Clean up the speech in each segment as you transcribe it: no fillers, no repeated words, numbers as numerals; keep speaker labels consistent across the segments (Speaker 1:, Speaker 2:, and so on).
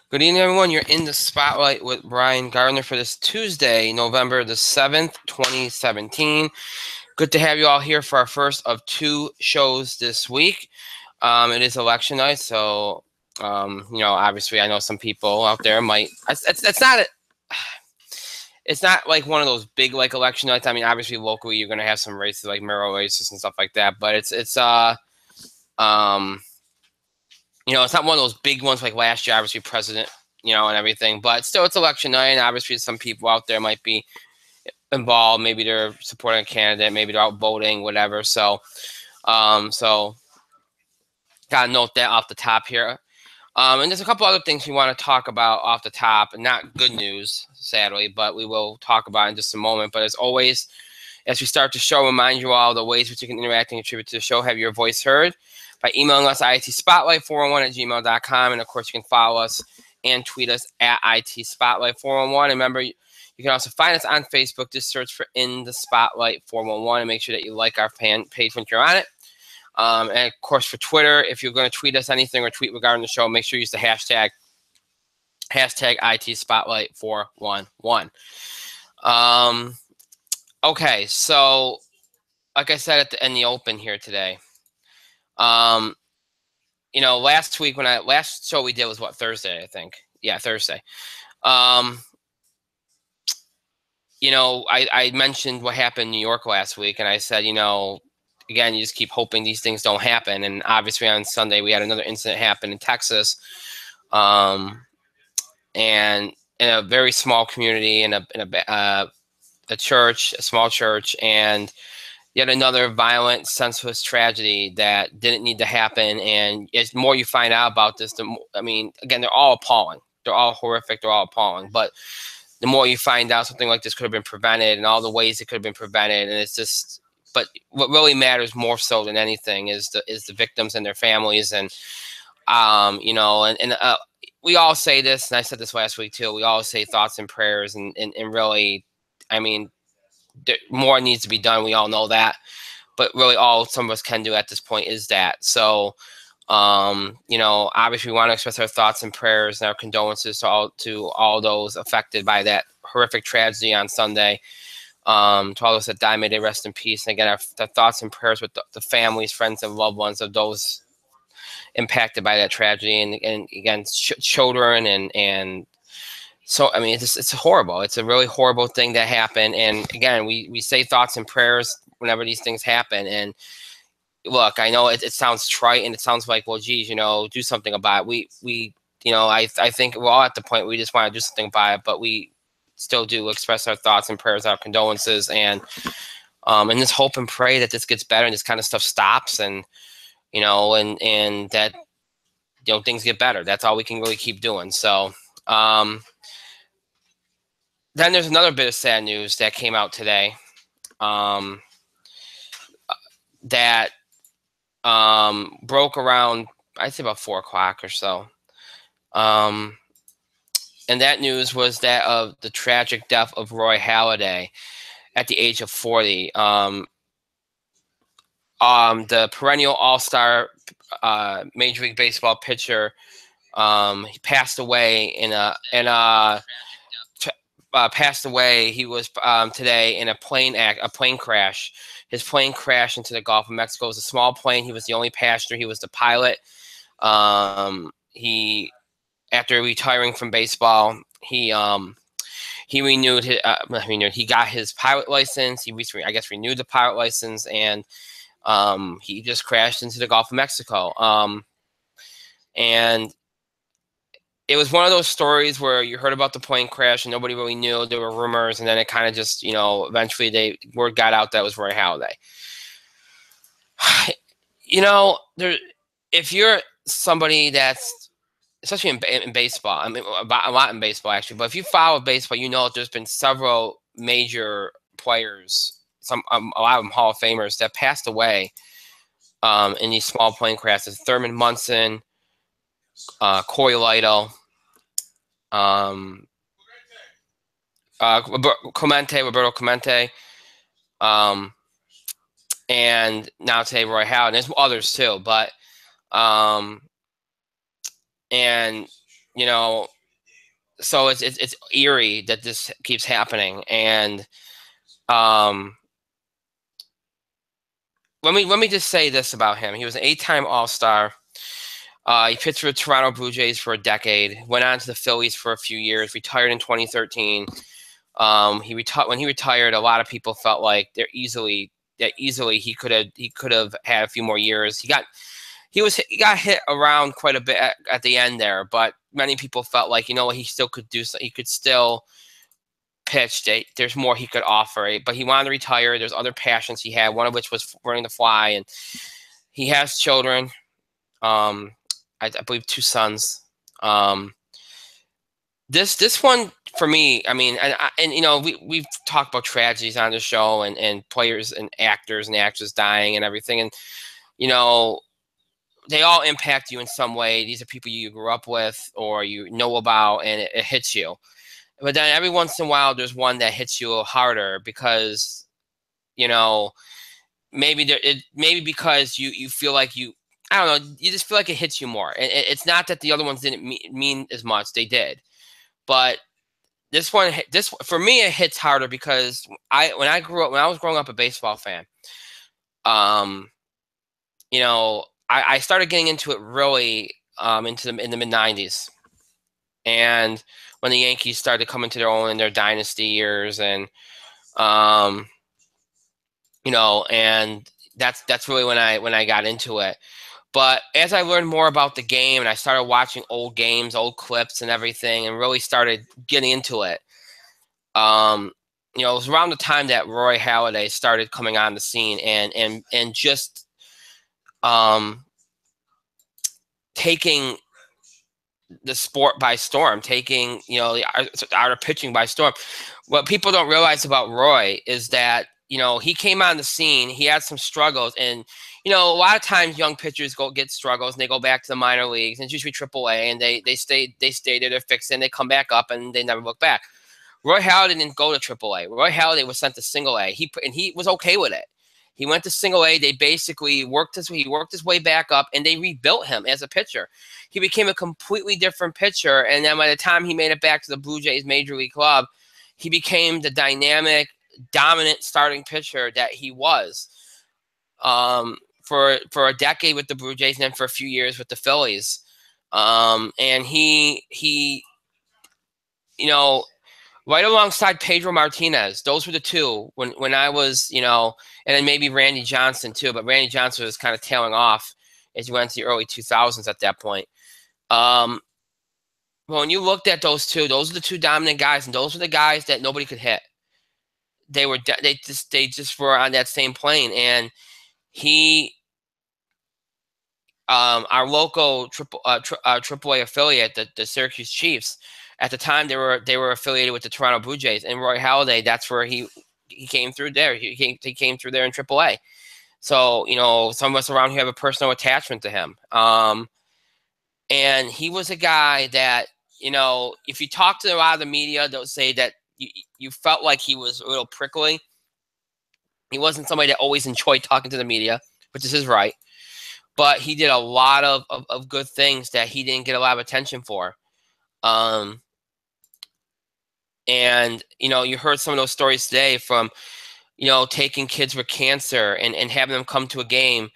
Speaker 1: Good evening, everyone. You're in the spotlight with Brian Gardner for this Tuesday, November the 7th, 2017. Good to have you all here for our first of two shows this week. It is election night, so, obviously I know some people out there might, it's not like one of those big, like, election nights. I mean, obviously locally you're going to have some races like mayoral races and stuff like that, but um, it's not one of those big ones like last year, obviously president, and everything. But still, it's election night, and obviously some people out there might be involved. Maybe they're supporting a candidate, maybe they're out voting, whatever. So gotta note that off the top here. And there's a couple other things we want to talk about off the top, and not good news, sadly, but we will talk about in just a moment. But as always, as we start the show, remind you all the ways which you can interact and contribute to the show, have your voice heard by emailing us at itspotlight411@gmail.com. And of course, you can follow us and tweet us at itspotlight411. And remember, you can also find us on Facebook. Just search for In the Spotlight 411 and make sure that you like our fan page when you're on it. And of course, for Twitter, if you're going to tweet us anything or tweet regarding the show, make sure you use the hashtag ITSpotlight411. Okay, so like I said in the open here today, last week last show we did was Thursday, I think. Yeah, Thursday. I mentioned what happened in New York last week, and I said, again, you just keep hoping these things don't happen. And obviously on Sunday we had another incident happen in Texas, and in a very small community, in a church, a small church, and yet another violent, senseless tragedy that didn't need to happen. And as more you find out about this, again, they're all appalling. They're all horrific. They're all appalling. But the more you find out something like this could have been prevented and all the ways it could have been prevented, and it's just. But what really matters more so than anything is the victims and their families, and we all say this, and I said this last week too. We all say thoughts and prayers, and really, more needs to be done. We all know that, but really all some of us can do at this point is that. So, obviously we want to express our thoughts and prayers and our condolences to all those affected by that horrific tragedy on Sunday. To all those that died, may they rest in peace. And again, our thoughts and prayers with the families, friends, and loved ones of those impacted by that tragedy, and again, children and. So, it's horrible. It's a really horrible thing that happened. And again, we say thoughts and prayers whenever these things happen. And look, I know it sounds trite and it sounds like, well, geez, do something about it. I think we're all at the point where we just want to do something about it, but we still do express our thoughts and prayers, our condolences, and just hope and pray that this gets better and this kind of stuff stops, and that things get better. That's all we can really keep doing. So. Then there's another bit of sad news that came out today, that broke around, I'd say about 4 o'clock or so. And that news was that of the tragic death of Roy Halladay at the age of 40. The perennial all-star Major League Baseball pitcher, he passed away passed away. He was today in a plane crash. His plane crashed into the Gulf of Mexico. It was a small plane. He was the only passenger. He was the pilot. He, after retiring from baseball, he renewed his he got his pilot license. He recently, I guess, renewed the pilot license, and he just crashed into the Gulf of Mexico. And it was one of those stories where you heard about the plane crash and nobody really knew. There were rumors, and then it kind of just, eventually word got out that it was Roy Halladay. If you're somebody that's, especially in baseball, a lot in baseball actually, but if you follow baseball, there's been several major players, a lot of them Hall of Famers, that passed away in these small plane crashes. Thurman Munson, Corey Lido, Roberto Clemente, and now today Roy Halladay. And there's others too, but so it's eerie that this keeps happening. And let me just say this about him. He was an 8-time All-Star. He pitched for the Toronto Blue Jays for a decade, went on to the Phillies for a few years, retired in 2013. When he retired, a lot of people felt like easily he could have had a few more years. He got hit around quite a bit at the end there, but many people felt like, he still could do so. He could still pitch. There's more he could offer, but he wanted to retire. There's other passions he had, one of which was learning to fly, and he has children. I believe 2 sons. This one for me, I mean, we've talked about tragedies on the show, and players and actors and actresses dying and everything, and they all impact you in some way. These are people you grew up with or you know about, and it hits you. But then every once in a while, there's one that hits you a little harder because, maybe because you feel like I don't know, you just feel like it hits you more. And it's not that the other ones didn't mean as much; they did. But this one, for me, it hits harder because when I was growing up a baseball fan, I started getting into it really in the mid-90s, and when the Yankees started to come into their own in their dynasty years, and and that's really when I got into it. But as I learned more about the game and I started watching old games, old clips and everything, and really started getting into it, it was around the time that Roy Halladay started coming on the scene and just taking the sport by storm, taking the art of pitching by storm. What people don't realize about Roy is that he came on the scene. He had some struggles, and a lot of times young pitchers get struggles and they go back to the minor leagues, and it's usually AAA, and they stay there, they're fixing, they come back up, and they never look back. Roy Halladay didn't go to AAA. Roy Halladay was sent to Single A. He was okay with it. He went to Single A. They basically worked his way back up, and they rebuilt him as a pitcher. He became a completely different pitcher, and then by the time he made it back to the Blue Jays Major League Club, he became the dynamic, dominant starting pitcher that he was for a decade with the Blue Jays, and then for a few years with the Phillies. And he right alongside Pedro Martinez. Those were the two when I was, and then maybe Randy Johnson too, but Randy Johnson was kind of tailing off as you went into the early 2000s at that point. Well, when you looked at those two, those are the two dominant guys, and those were the guys that nobody could hit. They just were on that same plane, and our local AAA affiliate, the Syracuse Chiefs, at the time they were affiliated with the Toronto Blue Jays, and Roy Halladay, that's where he came through there. He came through there in AAA. So some of us around here have a personal attachment to him. And he was a guy that if you talk to a lot of the media, they'll say that you felt like he was a little prickly. He wasn't somebody that always enjoyed talking to the media, which is his right. But he did a lot of good things that he didn't get a lot of attention for. And you heard some of those stories today from taking kids with cancer and having them come to a game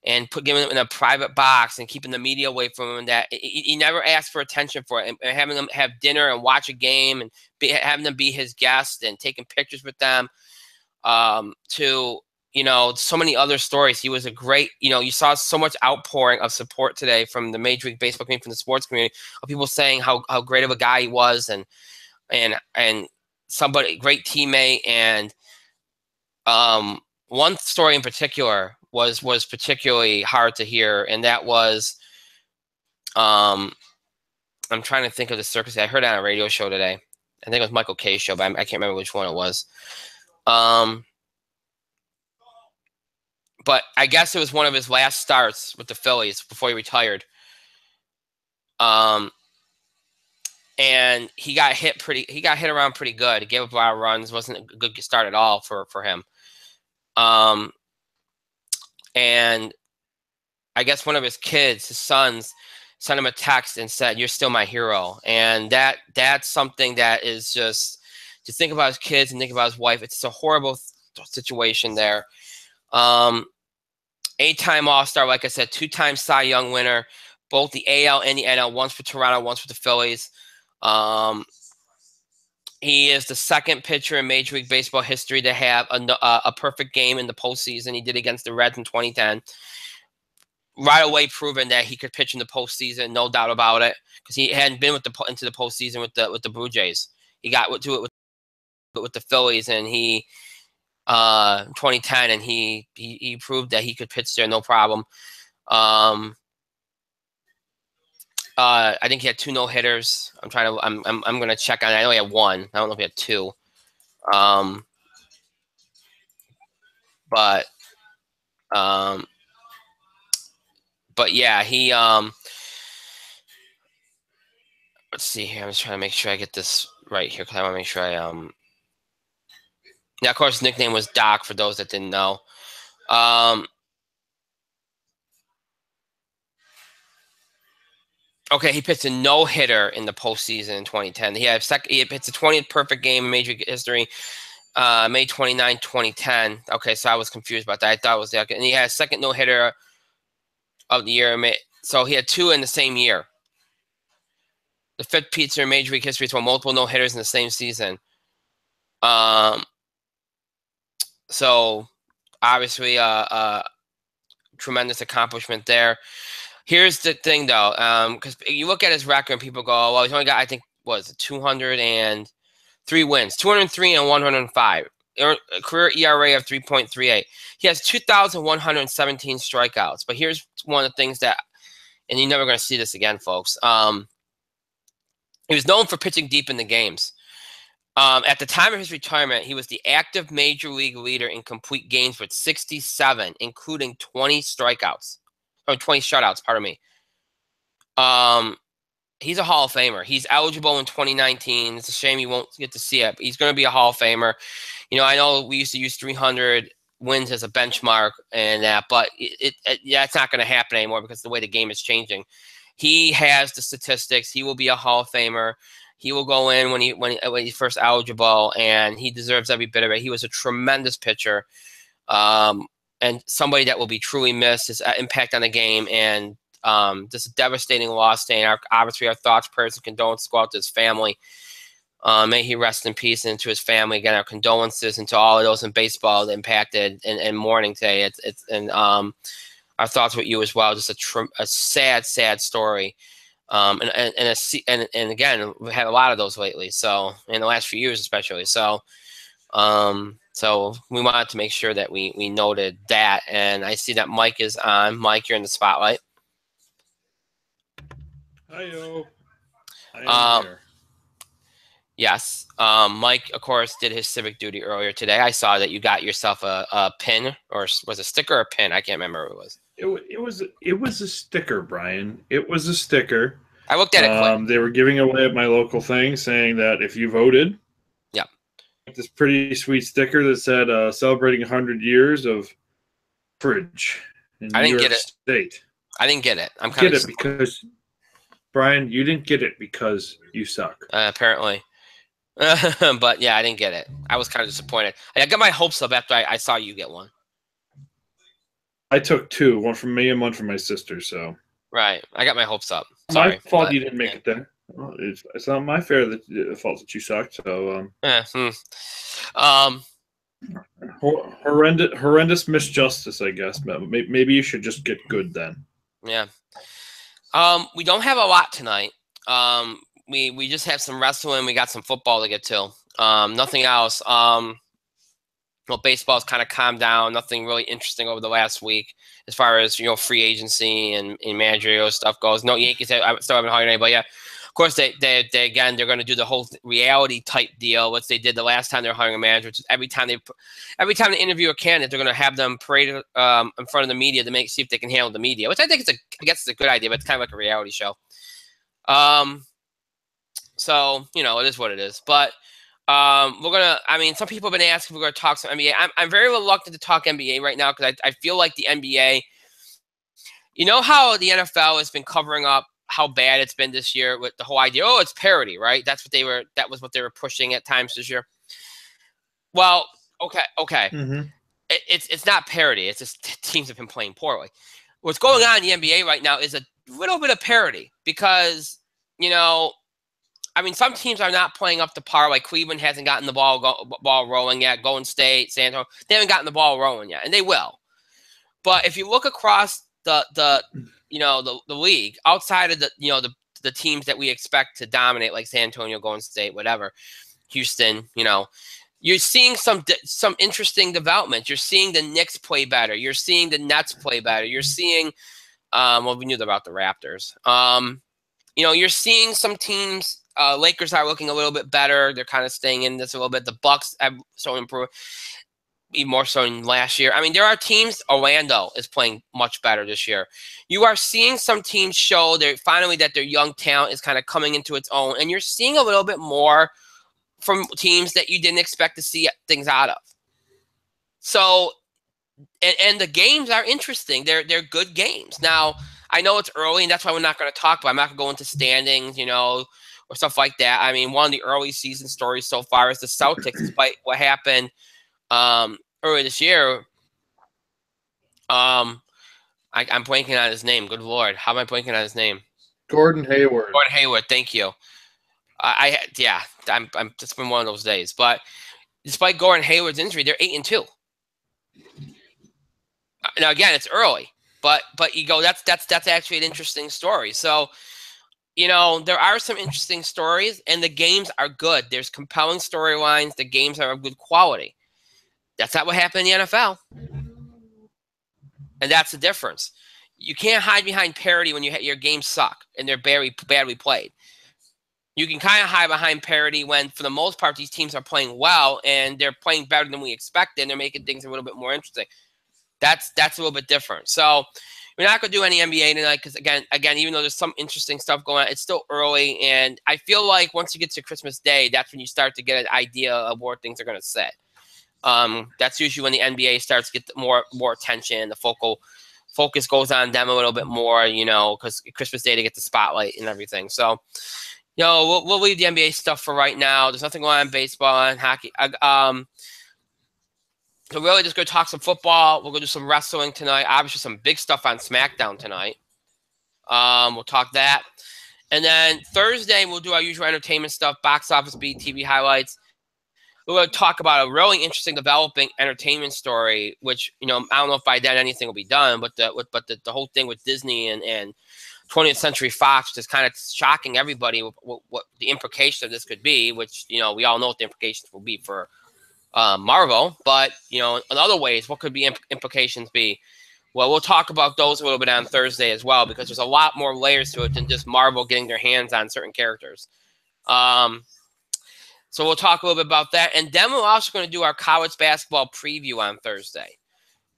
Speaker 1: and giving them in a private box and keeping the media away from him, and that he never asked for attention for it, and having them have dinner and watch a game and having them be his guest and taking pictures with them. To so many other stories. He was a great, you saw so much outpouring of support today from the Major League Baseball community, from the sports community, of people saying how great of a guy he was, and somebody, great teammate. And one story in particular was particularly hard to hear, and that was I'm trying to think of the circus. I heard it on a radio show today. I think it was Michael K's show, but I can't remember which one it was. But I guess it was one of his last starts with the Phillies before he retired. And he got hit around pretty good. He gave up a lot of runs. Wasn't a good start at all for him. And I guess one of his kids, his sons, sent him a text and said, "You're still my hero." And that's something that is just to think about his kids and think about his wife. It's a horrible situation there. 8-time All-Star, like I said, 2-time Cy Young winner, both the AL and the NL, once for Toronto, once for the Phillies. He is the second pitcher in Major League Baseball history to have a perfect game in the postseason. He did against the Reds in 2010. Right away, proven that he could pitch in the postseason, no doubt about it, because he hadn't been into the postseason with the Blue Jays. He got to it with the Phillies, and he 2010, and he proved that he could pitch there, no problem. I think he had 2 no-hitters. I'm gonna check on it. I know he had 1. I don't know if he had 2. But yeah, he let's see here. I'm just trying to make sure I get this right here because I want to make sure I yeah, of course, his nickname was Doc for those that didn't know. Okay, he pitched a no-hitter in the postseason in 2010. He pitched the 20th perfect game in Major League history, May 29, 2010. Okay, so I was confused about that. I thought it was the and he had a second no-hitter of the year. So he had 2 in the same year. The 5th pitcher in Major League history to throw multiple no-hitters in the same season. So obviously, tremendous accomplishment there. Here's the thing, though, because you look at his record and people go, well, he's only got, I think, what is it, 203 wins, 203 and 105. A career ERA of 3.38. He has 2,117 strikeouts. But here's one of the things that, and you're never going to see this again, folks. He was known for pitching deep in the games. At the time of his retirement, he was the active major league leader in complete games with 67, including 20 strikeouts. Or 20 shutouts, pardon me. He's a Hall of Famer. He's eligible in 2019. It's a shame you won't get to see it, but he's going to be a Hall of Famer. You know, I know we used to use 300 wins as a benchmark and that, but that's not going to happen anymore because the way the game is changing. He has the statistics. He will be a Hall of Famer. He will go in when he's first eligible, and he deserves every bit of it. He was a tremendous pitcher, and somebody that will be truly missed. His impact on the game, and just a devastating loss. And obviously, our thoughts, prayers, and condolences go out to his family. May he rest in peace, and to his family. Again, our condolences, and to all of those in baseball that impacted and mourning today. Our thoughts with you as well. Just a sad, sad story. And again, we've had a lot of those lately. So in the last few years, especially. So we wanted to make sure that we noted that. And I see that Mike is on. Mike, you're in the spotlight.
Speaker 2: Hi-yo. I am here.
Speaker 1: Yes. Mike, of course, did his civic duty earlier today. I saw that you got yourself a pin, or was it a sticker or a pin? I can't remember what it was.
Speaker 2: It was a sticker, Brian. It was a sticker.
Speaker 1: I looked at it quick.
Speaker 2: They were giving away at my local thing, saying that if you voted,
Speaker 1: yeah,
Speaker 2: this pretty sweet sticker that said celebrating 100 years of fridge in New York State.
Speaker 1: I didn't get it. I'm kind of
Speaker 2: because Brian, you didn't get it because you suck.
Speaker 1: Apparently. But yeah, I didn't get it. I was kind of disappointed. I got my hopes up after I saw you get one.
Speaker 2: I took 2, one from me and one from my sister. So
Speaker 1: right, I got my hopes up. Sorry,
Speaker 2: my fault you didn't make it there. Well, it's not my fault that you sucked. So horrendous misjustice, I guess. Maybe you should just get good then.
Speaker 1: Yeah. We don't have a lot tonight. We just have some wrestling. We got some football to get to. Nothing else. Well, baseball's kind of calmed down. Nothing really interesting over the last week as far as, free agency and managerial stuff goes. No, Yankees I still haven't hired anybody yet. Of course, they again, they're going to do the whole reality type deal, which they did the last time they were hiring a manager. Which is every time they interview a candidate, they're going to have them parade in front of the media to see if they can handle the media, which I think it's a good idea, but it's kind of like a reality show. So it is what it is. But some people have been asking if we're going to talk some NBA. I'm very reluctant to talk NBA right now because I feel like the NBA, how the NFL has been covering up how bad it's been this year with the whole idea. Oh, it's parity, right? That was what they were pushing at times this year. Well, okay.
Speaker 2: Mm-hmm.
Speaker 1: It's not parity. It's just teams have been playing poorly. What's going on in the NBA right now is a little bit of parity because, some teams are not playing up to par. Like Cleveland hasn't gotten the ball rolling yet. Golden State, San Antonio, they haven't gotten the ball rolling yet, and they will. But if you look across the league outside of the teams that we expect to dominate, like San Antonio, Golden State, whatever, Houston, you're seeing some interesting developments. You're seeing the Knicks play better. You're seeing the Nets play better. You're seeing, we knew about the Raptors. You're seeing some teams. Lakers are looking a little bit better. They're kind of staying in this a little bit. The Bucks have so improved, even more so than last year. There are teams. Orlando is playing much better this year. You are seeing some teams show that their young talent is kind of coming into its own, and you're seeing a little bit more from teams that you didn't expect to see things out of. So, and the games are interesting. They're good games. Now, I know it's early, and that's why we're not going to talk about. I'm not going to go into standings, or stuff like that. One of the early season stories so far is the Celtics, despite what happened earlier this year. I'm blanking on his name. Good Lord, how am I blanking on his name?
Speaker 2: Gordon Hayward.
Speaker 1: Gordon Hayward. Thank you. It's been one of those days. But despite Gordon Hayward's injury, they're 8-2. Now again, it's early, but you go, that's actually an interesting story. So, there are some interesting stories, and the games are good. There's compelling storylines. The games are of good quality. That's not what happened in the NFL, and that's the difference. You can't hide behind parity when your games suck and they're badly played. You can kind of hide behind parity when, for the most part, these teams are playing well and they're playing better than we expected, and they're making things a little bit more interesting. That's a little bit different. So we're not going to do any NBA tonight because, again, even though there's some interesting stuff going on, it's still early, and I feel like once you get to Christmas Day, that's when you start to get an idea of where things are going to sit. That's usually when the NBA starts to get more attention. The focus goes on them a little bit more, because Christmas Day, they get the spotlight and everything. So, we'll leave the NBA stuff for right now. There's nothing going on in baseball and hockey. So really just going to talk some football. We're going to do some wrestling tonight. Obviously, some big stuff on SmackDown tonight. We'll talk that. And then Thursday, we'll do our usual entertainment stuff, box office beat, TV highlights. We're going to talk about a really interesting developing entertainment story, which, I don't know if by then anything will be done, but the whole thing with Disney and 20th Century Fox is kind of shocking everybody what the implication of this could be, which, we all know what the implications will be for Marvel. But, in other ways, what could be implications be? Well, we'll talk about those a little bit on Thursday as well, because there's a lot more layers to it than just Marvel getting their hands on certain characters. So we'll talk a little bit about that. And then we're also going to do our college basketball preview on Thursday.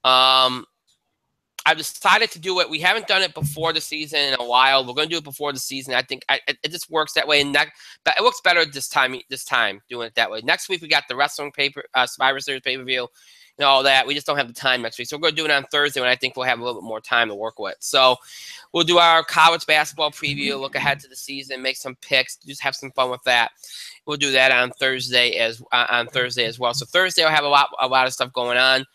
Speaker 1: I've decided to do it. We haven't done it before the season in a while. We're going to do it before the season. I think it just works that way. And it looks better this time doing it that way. Next week, we got the wrestling Survivor Series pay-per-view and all that. We just don't have the time next week. So we're going to do it on Thursday when I think we'll have a little bit more time to work with. So we'll do our college basketball preview, look ahead to the season, make some picks, just have some fun with that. We'll do that on Thursday as well. So Thursday, I'll have a lot of stuff going on.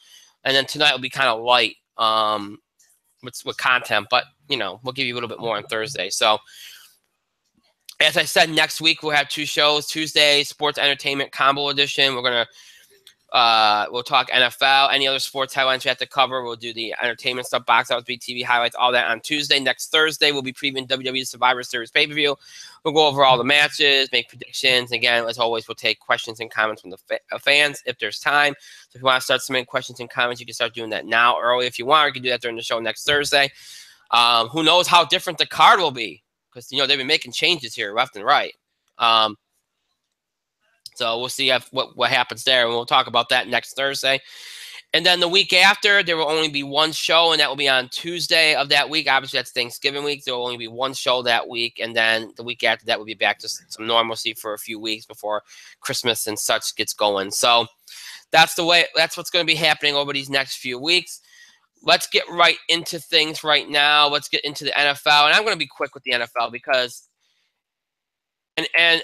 Speaker 1: And then tonight will be kind of light with content, but we'll give you a little bit more on Thursday. So as I said, next week we'll have two shows. Tuesday, Sports Entertainment Combo Edition. We'll talk NFL, any other sports headlines we have to cover. We'll do the entertainment stuff, box office, TV highlights, all that on Tuesday. Next Thursday, we'll be previewing WWE Survivor Series pay-per-view. We'll go over all the matches, make predictions. Again, as always, we'll take questions and comments from the fans if there's time. So if you want to start submitting questions and comments, you can start doing that now early if you want. You can do that during the show next Thursday. Who knows how different the card will be, because they've been making changes here left and right. So we'll see what happens there, and we'll talk about that next Thursday. And then the week after, there will only be one show, and that will be on Tuesday of that week. Obviously, that's Thanksgiving week. There will only be one show that week, and then the week after that, we'll be back to some normalcy for a few weeks before Christmas and such gets going. So that's the way. That's what's going to be happening over these next few weeks. let's get right into things right now. Let's get into the NFL, and I'm going to be quick with the NFL because, and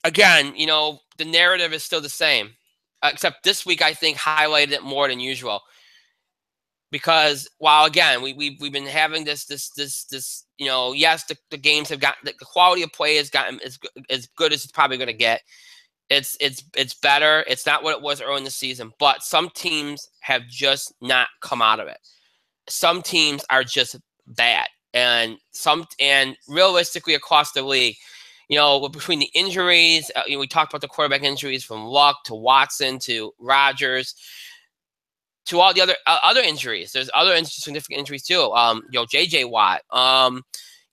Speaker 1: again, you know, the narrative is still the same, except this week I think highlighted it more than usual. Because while again we've been having this you know, yes, the games have gotten, the quality of play has gotten as good as it's probably going to get. It's better. It's not what it was early in the season, but some teams have just not come out of it. Some teams are just bad, and realistically across the league, you know, between the injuries, you know, we talked about the quarterback injuries from Luck to Watson to Rodgers, to all the other injuries. There's other significant injuries too. You know, JJ Watt. You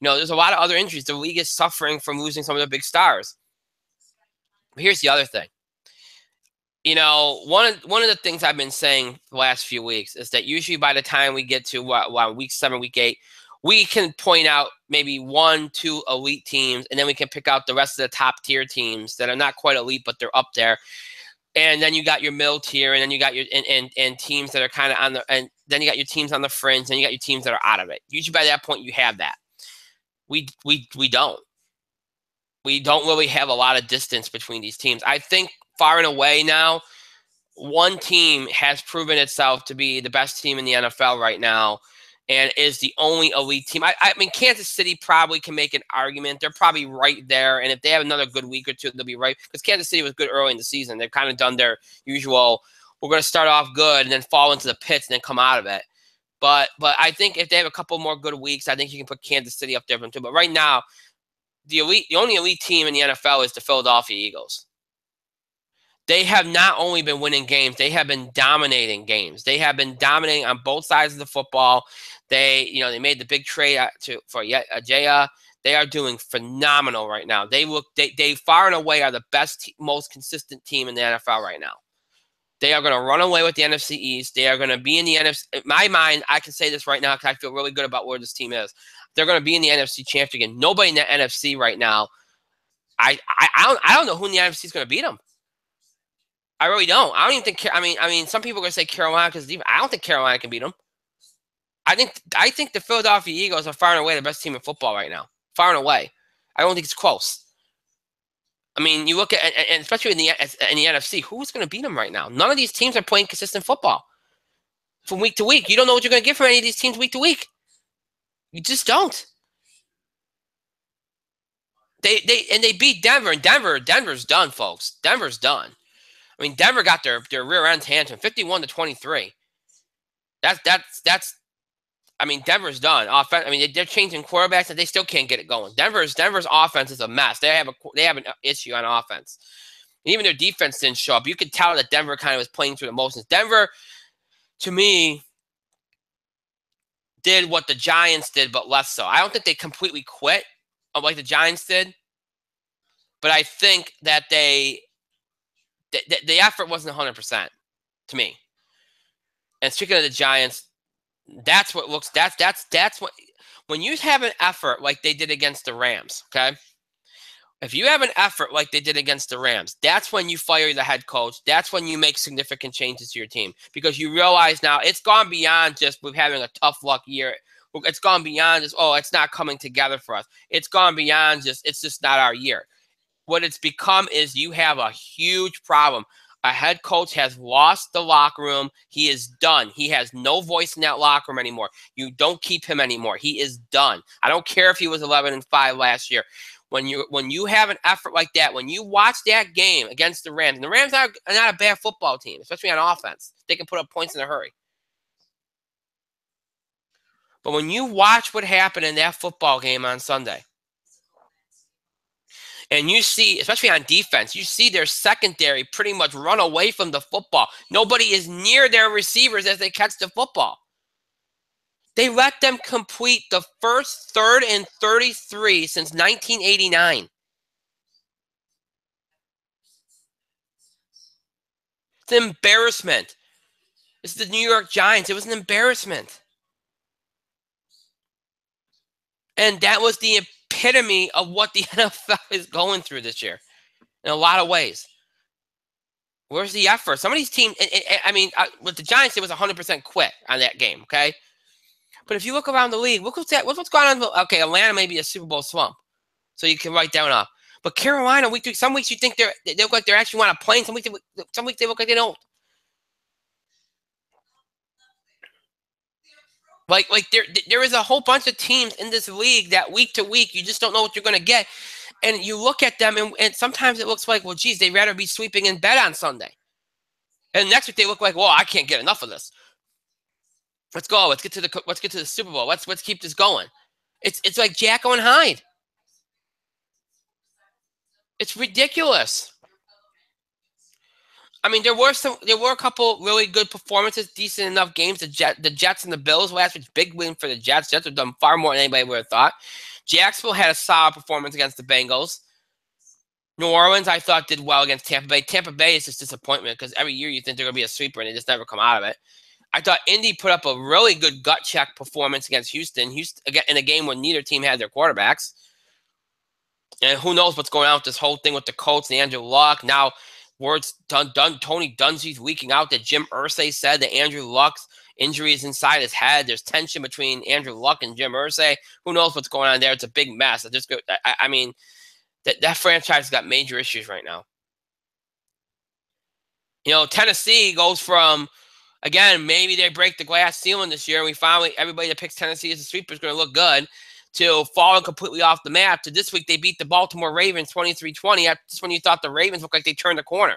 Speaker 1: know, there's a lot of other injuries. The league is suffering from losing some of their big stars. But here's the other thing. You know, one of the things I've been saying the last few weeks is that usually by the time we get to week 7, week 8, we can point out maybe 1-2 elite teams, and then we can pick out the rest of the top tier teams that are not quite elite, but they're up there. And then you got your middle tier, and then you got your and teams that are kind of on the, and then you got your teams on the fringe, and you got your teams that are out of it. Usually by that point you have that. We don't. We don't really have a lot of distance between these teams. I think far and away now, one team has proven itself to be the best team in the NFL right now, and is the only elite team. I mean, Kansas City probably can make an argument. They're probably right there, and if they have another good week or two, they'll be right. Because Kansas City was good early in the season. They've kind of done their usual, we're going to start off good and then fall into the pits and then come out of it. But I think if they have a couple more good weeks, I think you can put Kansas City up there for them too. But right now, the only elite team in the NFL is the Philadelphia Eagles. They have not only been winning games, they have been dominating games. They have been dominating on both sides of the football. They made the big trade for Ajaya. They are doing phenomenal right now. They far and away are the best, most consistent team in the NFL right now. They are going to run away with the NFC East. They are going to be in the NFC. In my mind, I can say this right now because I feel really good about where this team is. They're going to be in the NFC Championship game. Nobody in the NFC right now. I don't know who in the NFC is going to beat them. I really don't. I don't even think. I mean, some people are going to say Carolina because I don't think Carolina can beat them. I think the Philadelphia Eagles are far and away the best team in football right now. Far and away. I don't think it's close. I mean, you look at, and especially in the NFC, who's going to beat them right now? None of these teams are playing consistent football from week to week. You don't know what you're going to get from any of these teams week to week. You just don't. They beat Denver, and Denver's done, folks. Denver's done. I mean, Denver got their rear ends handed 51-23. That's. I mean, Denver's done. I mean, they're changing quarterbacks, and they still can't get it going. Denver's offense is a mess. They have an issue on offense. And even their defense didn't show up. You could tell that Denver kind of was playing through the motions. Denver, to me, did what the Giants did, but less so. I don't think they completely quit like the Giants did, but I think that the effort wasn't 100% to me. And speaking of the Giants, that's what when you have an effort like they did against the Rams, okay? If you have an effort like they did against the Rams, that's when you fire the head coach. That's when you make significant changes to your team because you realize now it's gone beyond just we're having a tough luck year. It's gone beyond just, oh, it's not coming together for us. It's gone beyond just, it's just not our year. What it's become is you have a huge problem. A head coach has lost the locker room. He is done. He has no voice in that locker room anymore. You don't keep him anymore. He is done. I don't care if he was 11-5 last year. When you have an effort like that, when you watch that game against the Rams, and the Rams are not a bad football team, especially on offense. They can put up points in a hurry. But when you watch what happened in that football game on Sunday, and you see, especially on defense, you see their secondary pretty much run away from the football. Nobody is near their receivers as they catch the football. They let them complete the first 3rd and 33 since 1989. It's an embarrassment. This is the New York Giants. It was an embarrassment. And that was the epitome of what the NFL is going through this year in a lot of ways. Where's the effort? Some of these teams, I mean, with the Giants, it was 100% quit on that game, okay? But if you look around the league, look what's going on. Okay, Atlanta may be a Super Bowl slump, so you can write down up. But Carolina, some weeks you think they look like they actually want to play, and some weeks they look like they don't. Like there is a whole bunch of teams in this league that week to week you just don't know what you're going to get, and you look at them and sometimes it looks like, well, geez, they'd rather be sleeping in bed on Sunday, and next week they look like, well, I can't get enough of this. Let's go. Let's get to the Super Bowl. Let's keep this going. It's like Jacko and Hyde. It's ridiculous. I mean, there were a couple really good performances, decent enough games. The Jets and the Bills last week, big win for the Jets. Jets have done far more than anybody would have thought. Jacksonville had a solid performance against the Bengals. New Orleans, I thought, did well against Tampa Bay. Tampa Bay is just disappointment because every year you think they're going to be a sweeper and they just never come out of it. I thought Indy put up a really good gut check performance against Houston. Houston again in a game when neither team had their quarterbacks. And who knows what's going on with this whole thing with the Colts and Andrew Luck. Now, words done. Tony Dungy's leaking out that Jim Irsay said that Andrew Luck's injury is inside his head. There's tension between Andrew Luck and Jim Irsay. Who knows what's going on there? It's a big mess. I mean, that franchise has got major issues right now. You know, Tennessee goes from, again, maybe they break the glass ceiling this year, and we finally, everybody that picks Tennessee as a sweeper is going to look good, to falling completely off the map, to this week they beat the Baltimore Ravens 23-20. That's when you thought the Ravens looked like they turned the corner.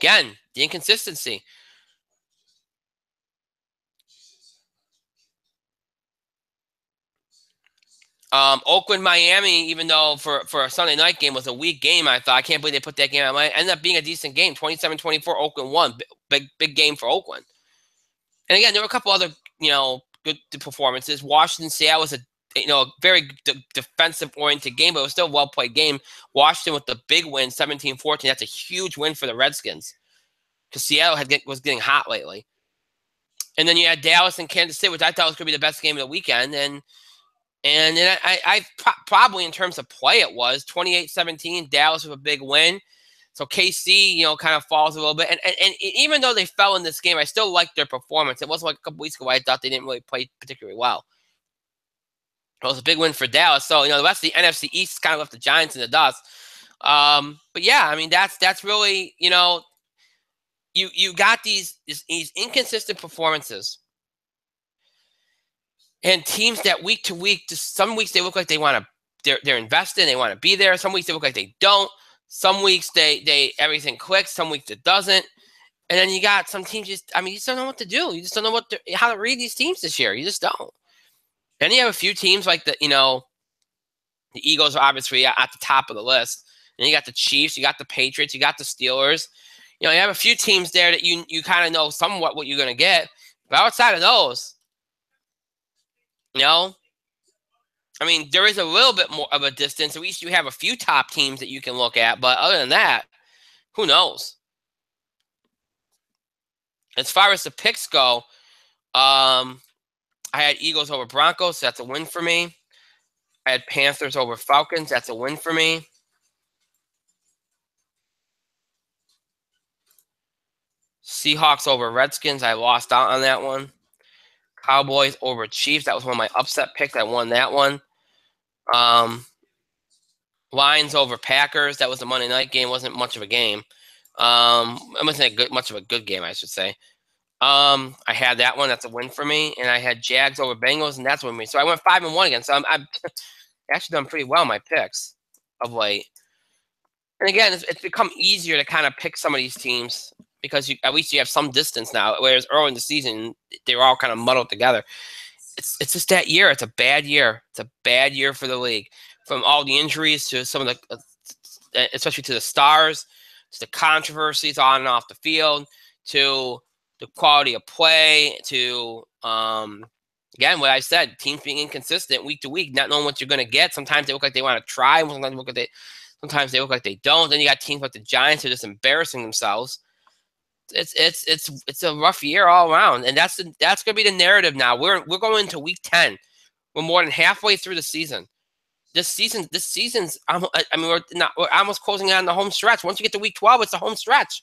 Speaker 1: Again, the inconsistency. Oakland, Miami, even though for a Sunday night game was a weak game, I thought, I can't believe they put that game on. Ended up being a decent game. 27-24, Oakland won. Big game for Oakland. And again, there were a couple other, good performances. Washington, Seattle was a very defensive-oriented game, but it was still a well-played game. Washington with the big win, 17-14. That's a huge win for the Redskins because Seattle was getting hot lately. And then you had Dallas and Kansas City, which I thought was going to be the best game of the weekend. And then I probably in terms of play, it was 28-17. Dallas with a big win. So KC, kind of falls a little bit. And even though they fell in this game, I still liked their performance. It wasn't like a couple weeks ago I thought they didn't really play particularly well. It was a big win for Dallas. So, the rest of the NFC East kind of left the Giants in the dust. But yeah, I mean, that's really, you got these inconsistent performances. And teams that week to week, just some weeks they look like they're invested, they want to be there. Some weeks they look like they don't. Some weeks they everything clicks. Some weeks it doesn't. And then you got some teams you just don't know what to do. You just don't know how to read these teams this year. You just don't. Then you have a few teams like the Eagles are obviously at the top of the list. And you got the Chiefs, you got the Patriots, you got the Steelers. You have a few teams there that you kind of know somewhat what you're going to get. But outside of those, there is a little bit more of a distance. At least you have a few top teams that you can look at. But other than that, who knows? As far as the picks go, I had Eagles over Broncos. That's a win for me. I had Panthers over Falcons. That's a win for me. Seahawks over Redskins. I lost out on that one. Cowboys over Chiefs. That was one of my upset picks. I won that one. Lions over Packers. That was a Monday night game. Wasn't much of a game. It wasn't much of a good game, I should say. I had that one. That's a win for me. And I had Jags over Bengals, and that's a win for me. So I went 5-1 again. So I've actually done pretty well in my picks of late. And again, it's become easier to kind of pick some of these teams because at least you have some distance now. Whereas early in the season, they were all kind of muddled together. It's just that year. It's a bad year. It's a bad year for the league. From all the injuries to some of the, especially to the stars, to the controversies on and off the field, to the quality of play, to again what I said, teams being inconsistent week to week, not knowing what you're going to get. Sometimes they look like they want to try. Sometimes they look like they don't. Then you got teams like the Giants who are just embarrassing themselves. It's a rough year all around, and that's going to be the narrative now. We're going into week 10. We're more than halfway through the season. this season's. I mean, we're almost closing on the home stretch. Once you get to week 12, it's the home stretch.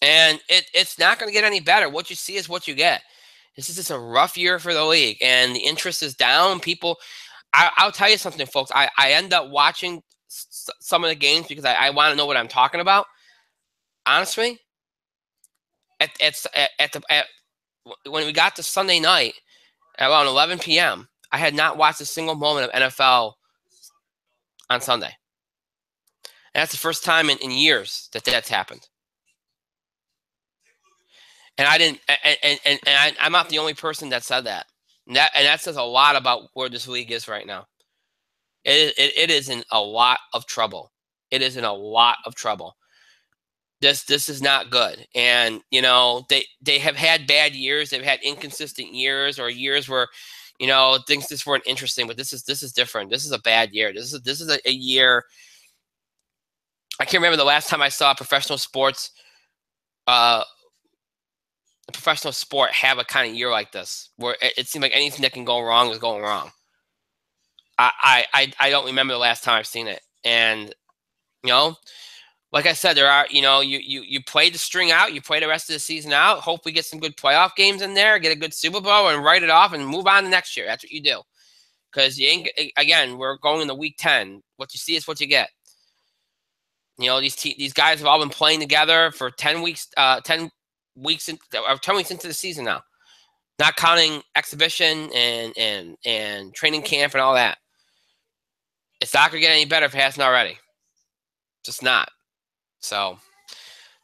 Speaker 1: And it's not going to get any better. What you see is what you get. This is just a rough year for the league, and the interest is down. People, I'll tell you something, folks. I end up watching some of the games because I want to know what I'm talking about. Honestly, when we got to Sunday night at around 11 p.m., I had not watched a single moment of NFL on Sunday. And that's the first time in years that's happened. And I didn't, and I'm not the only person that said that. And that says a lot about where this league is right now. It is in a lot of trouble. It is in a lot of trouble. This is not good. And you know, they have had bad years. They've had inconsistent years, or years where, you know, things just weren't interesting. But this is different. This is a bad year. This is a year. I can't remember the last time I saw professional sport have a kind of year like this, where it seemed like anything that can go wrong is going wrong. I don't remember the last time I've seen it. And, you know, like I said, there are, you know, you play the string out, you play the rest of the season out, hope we get some good playoff games in there, get a good Super Bowl, and write it off and move on to next year. That's what you do. Because you ain't, again, we're going into week 10. What you see is what you get. You know, these guys have all been playing together for 10 weeks, 10 weeks into the season now, not counting exhibition and training camp and all that. It's not gonna get any better if it hasn't already. Just not. So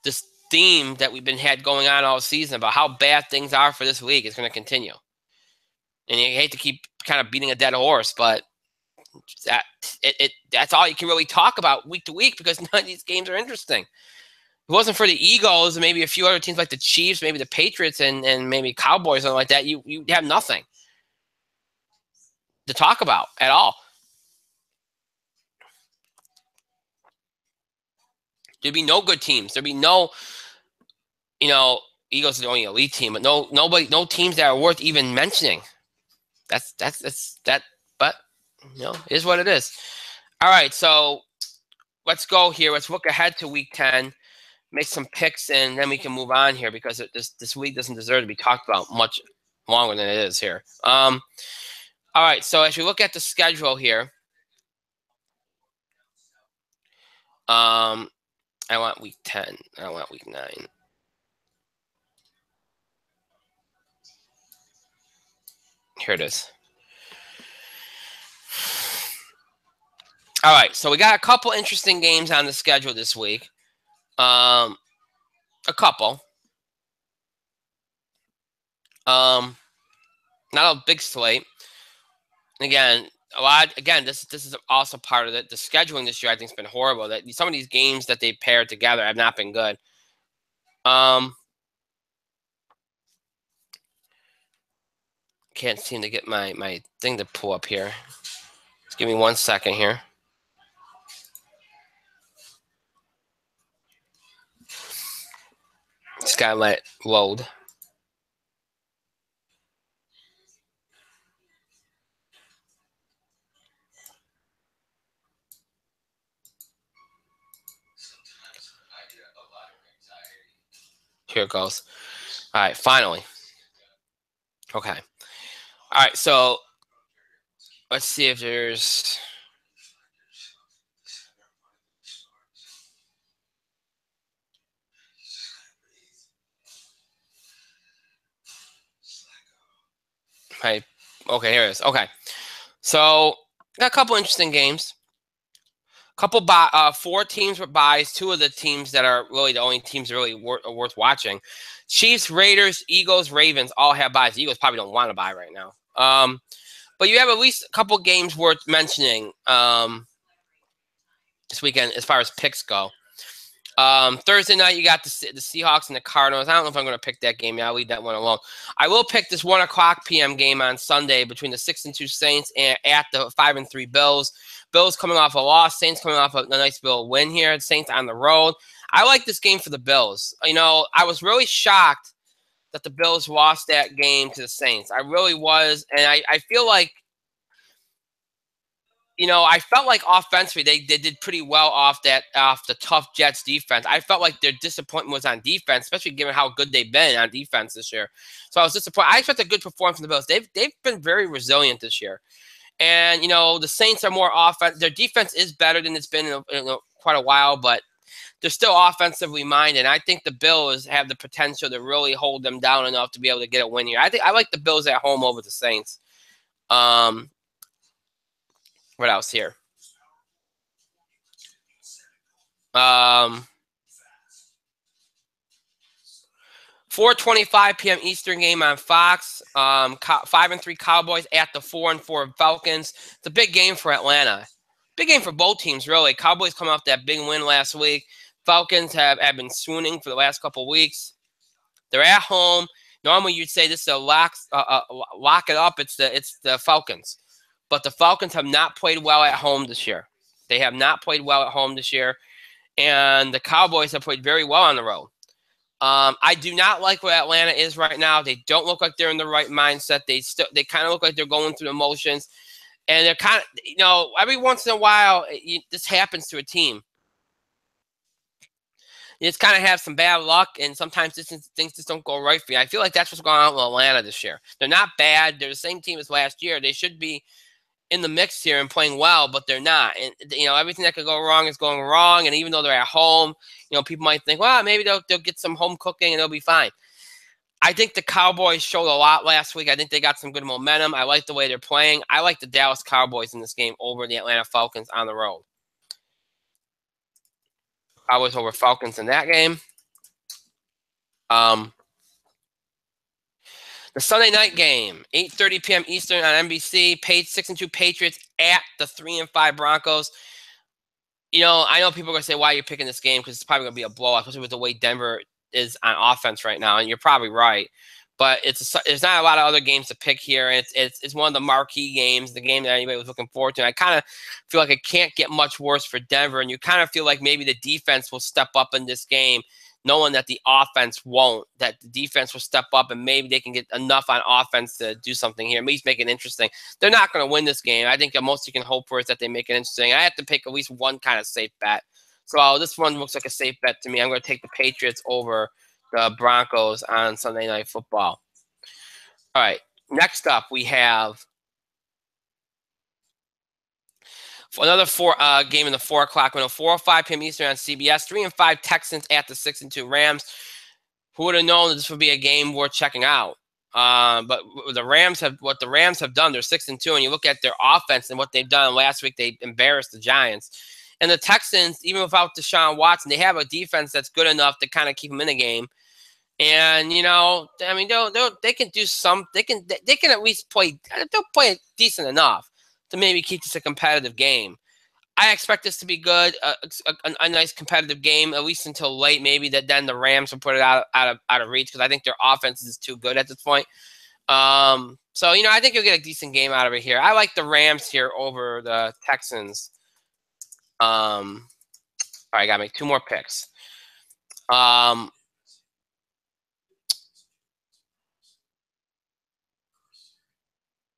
Speaker 1: this theme that we've had going on all season about how bad things are for this league is going to continue. And you hate to keep kind of beating a dead horse, but that's all you can really talk about week to week, because none of these games are interesting. If it wasn't for the Eagles and maybe a few other teams like the Chiefs, maybe the Patriots and maybe Cowboys, something like that, you have nothing to talk about at all. There'd be no good teams. There'd be no, you know, Eagles are the only elite team, but no teams that are worth even mentioning. That's that. But you know, it is what it is. All right, so let's go here. Let's look ahead to week 10. Make some picks, and then we can move on here, because this week doesn't deserve to be talked about much longer than it is here. All right, so as you look at the schedule here, I want week 10. I want week 9. Here it is. All right, so we got a couple interesting games on the schedule this week. A couple. Not a big slate. Again, this is also part of it. The scheduling this year, I think, has been horrible. That some of these games that they paired together have not been good. Can't seem to get my thing to pull up here. Just give me 1 second here. Just gotta let it load. Here it goes. All right, finally. Okay. All right, so let's see if there's... Okay, here it is. Okay. So, got a couple interesting games. Couple 4 teams with buys. 2 of the teams that are really the only teams really worth watching. Chiefs, Raiders, Eagles, Ravens all have buys. The Eagles probably don't want to buy right now. But you have at least a couple games worth mentioning this weekend as far as picks go. Thursday night, you got the Seahawks and the Cardinals. I don't know if I'm going to pick that game. Yeah, I'll leave that one alone. I will pick this 1 o'clock p.m. game on Sunday between the 6-2 Saints and at the 5-3 Bills. Bills coming off a loss. Saints coming off a nice Bill win here. Saints on the road. I like this game for the Bills. You know, I was really shocked that the Bills lost that game to the Saints. I really was, and I feel like, I felt like offensively they did pretty well off the tough Jets defense. I felt like their disappointment was on defense, especially given how good they've been on defense this year. So I was disappointed. I expect a good performance from the Bills. They've been very resilient this year, and the Saints are more offense. Their defense is better than it's been in quite a while, but they're still offensively minded. I think the Bills have the potential to really hold them down enough to be able to get a win here. I like the Bills at home over the Saints. What else here? 4:25 p.m. Eastern game on Fox. 5-3 Cowboys at the 4-4 Falcons. It's a big game for Atlanta. Big game for both teams, really. Cowboys come off that big win last week. Falcons have been swooning for the last couple of weeks. They're at home. Normally, you'd say this is a lock it up. It's the Falcons. But the Falcons have not played well at home this year. They have not played well at home this year. And the Cowboys have played very well on the road. I do not like where Atlanta is right now. They don't look like they're in the right mindset. They kind of look like they're going through the motions. And they're kind of, every once in a while, this happens to a team. You just kind of have some bad luck, and sometimes things just don't go right for you. I feel like that's what's going on with Atlanta this year. They're not bad. They're the same team as last year. They should be in the mix here and playing well, but they're not. And everything that could go wrong is going wrong. And even though they're at home, people might think, well, maybe they'll get some home cooking and they'll be fine. I think the Cowboys showed a lot last week. I think they got some good momentum. I like the way they're playing. I like the Dallas Cowboys in this game over the Atlanta Falcons on the road. Cowboys over Falcons in that game. The Sunday night game, 8:30 p.m. Eastern on NBC. 6-2 Patriots at the 3-5 Broncos. I know people are going to say, why are you picking this game? Because it's probably going to be a blowout, especially with the way Denver is on offense right now. And you're probably right. But there's not a lot of other games to pick here. And it's one of the marquee games, the game that anybody was looking forward to. And I kind of feel like it can't get much worse for Denver. And you kind of feel like maybe the defense will step up in this game, knowing that the offense won't, that the defense will step up and maybe they can get enough on offense to do something here, at least make it interesting. They're not going to win this game. I think the most you can hope for is that they make it interesting. I have to pick at least one kind of safe bet. So this one looks like a safe bet to me. I'm going to take the Patriots over the Broncos on Sunday Night Football. All right, next up we have another game in the 4 o'clock window, 4:05 p.m. Eastern on CBS. 3-5 Texans at the 6-2 Rams. Who would have known that this would be a game worth checking out? But the Rams have done. They're 6-2, and you look at their offense and what they've done. Last week they embarrassed the Giants, and the Texans, even without Deshaun Watson, they have a defense that's good enough to kind of keep them in the game. And they can do some. They can at least play. They'll play decent enough to maybe keep this a competitive game. I expect this to be good, a nice competitive game, at least until late. Maybe then the Rams will put it out of reach because I think their offense is too good at this point. So I think you'll get a decent game out of it here. I like the Rams here over the Texans. All right, I gotta make 2 more picks.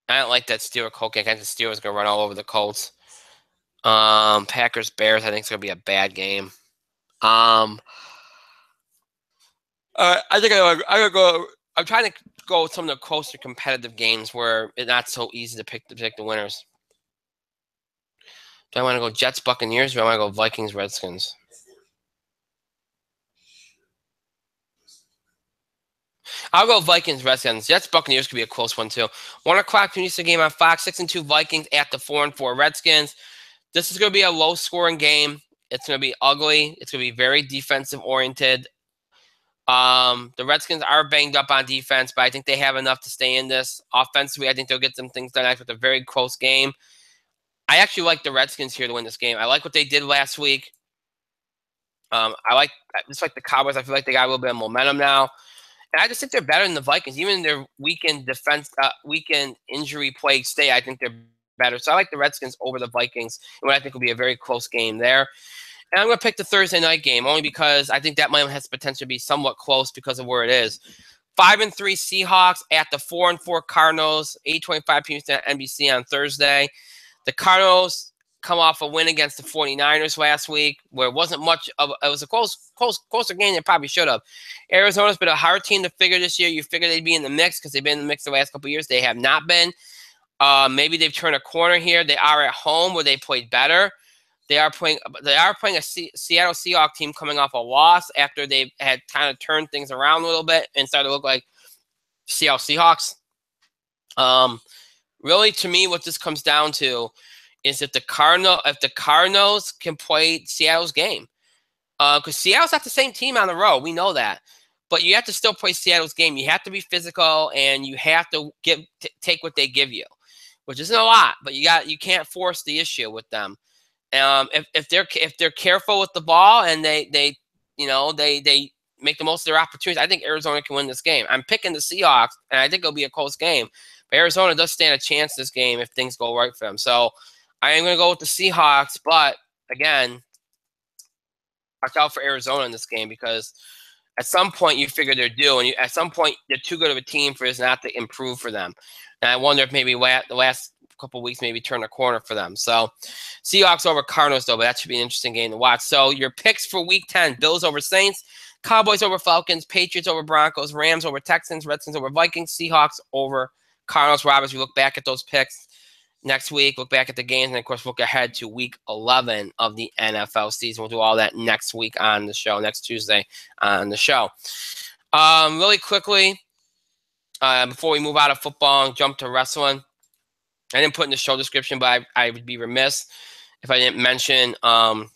Speaker 1: I don't like that Steelers Colts game. I think the Steelers going to run all over the Colts. Packers Bears, I think it's going to be a bad game. I think I'm going to go. I'm trying to go with some of the closer competitive games where it's not so easy to pick the winners. Do I want to go Jets Buccaneers or do I want to go Vikings Redskins? I'll go Vikings Redskins. Jets Buccaneers could be a close one too. 1 o'clock Eastern game on Fox. 6-2 Vikings at the 4-4 Redskins. This is going to be a low-scoring game. It's going to be ugly. It's going to be very defensive-oriented. The Redskins are banged up on defense, but I think they have enough to stay in this. Offensively, I think they'll get some things done with a very close game. I actually like the Redskins here to win this game. I like what they did last week. Just like the Cowboys, I feel like they got a little bit of momentum now. And I just think they're better than the Vikings. Even in their weekend injury-plagued state, I think they're better. So I like the Redskins over the Vikings, and what I think will be a very close game there. And I'm going to pick the Thursday night game only because I think that might has potential to be somewhat close because of where it is. 5-3 Seahawks at the 4-4 Cardinals, 8:25 p.m. on NBC on Thursday. The Cardinals come off a win against the 49ers last week, where it wasn't much of it was a closer game than it probably should have. Arizona's been a hard team to figure this year. You figure they'd be in the mix because they've been in the mix the last couple of years. They have not been. Maybe they've turned a corner here. They are at home where they played better. They are playing a Seattle Seahawks team coming off a loss after they had kind of turned things around a little bit and started to look like Seattle Seahawks. Really, to me, what this comes down to is if the Cardinals can play Seattle's game, because Seattle's not the same team on the road. We know that, but you have to still play Seattle's game. You have to be physical, and you have to take what they give you, which isn't a lot. But you can't force the issue with them. If they're careful with the ball and they make the most of their opportunities, I think Arizona can win this game. I'm picking the Seahawks, and I think it'll be a close game. But Arizona does stand a chance this game if things go right for them. So I am going to go with the Seahawks, but again, watch out for Arizona in this game because at some point you figure they're due, and at some point they're too good of a team for this not to improve for them. And I wonder if maybe the last couple of weeks maybe turn a corner for them. So Seahawks over Cardinals, though, but that should be an interesting game to watch. So your picks for Week 10, Bills over Saints, Cowboys over Falcons, Patriots over Broncos, Rams over Texans, Redskins over Vikings, Seahawks over Cardinals. Rob, as we look back at those picks next week, look back at the games, and, of course, look ahead to Week 11 of the NFL season. We'll do all that next week on the show, next Tuesday on the show. Really quickly, before we move out of football and jump to wrestling, I didn't put in the show description, but I would be remiss if I didn't mention college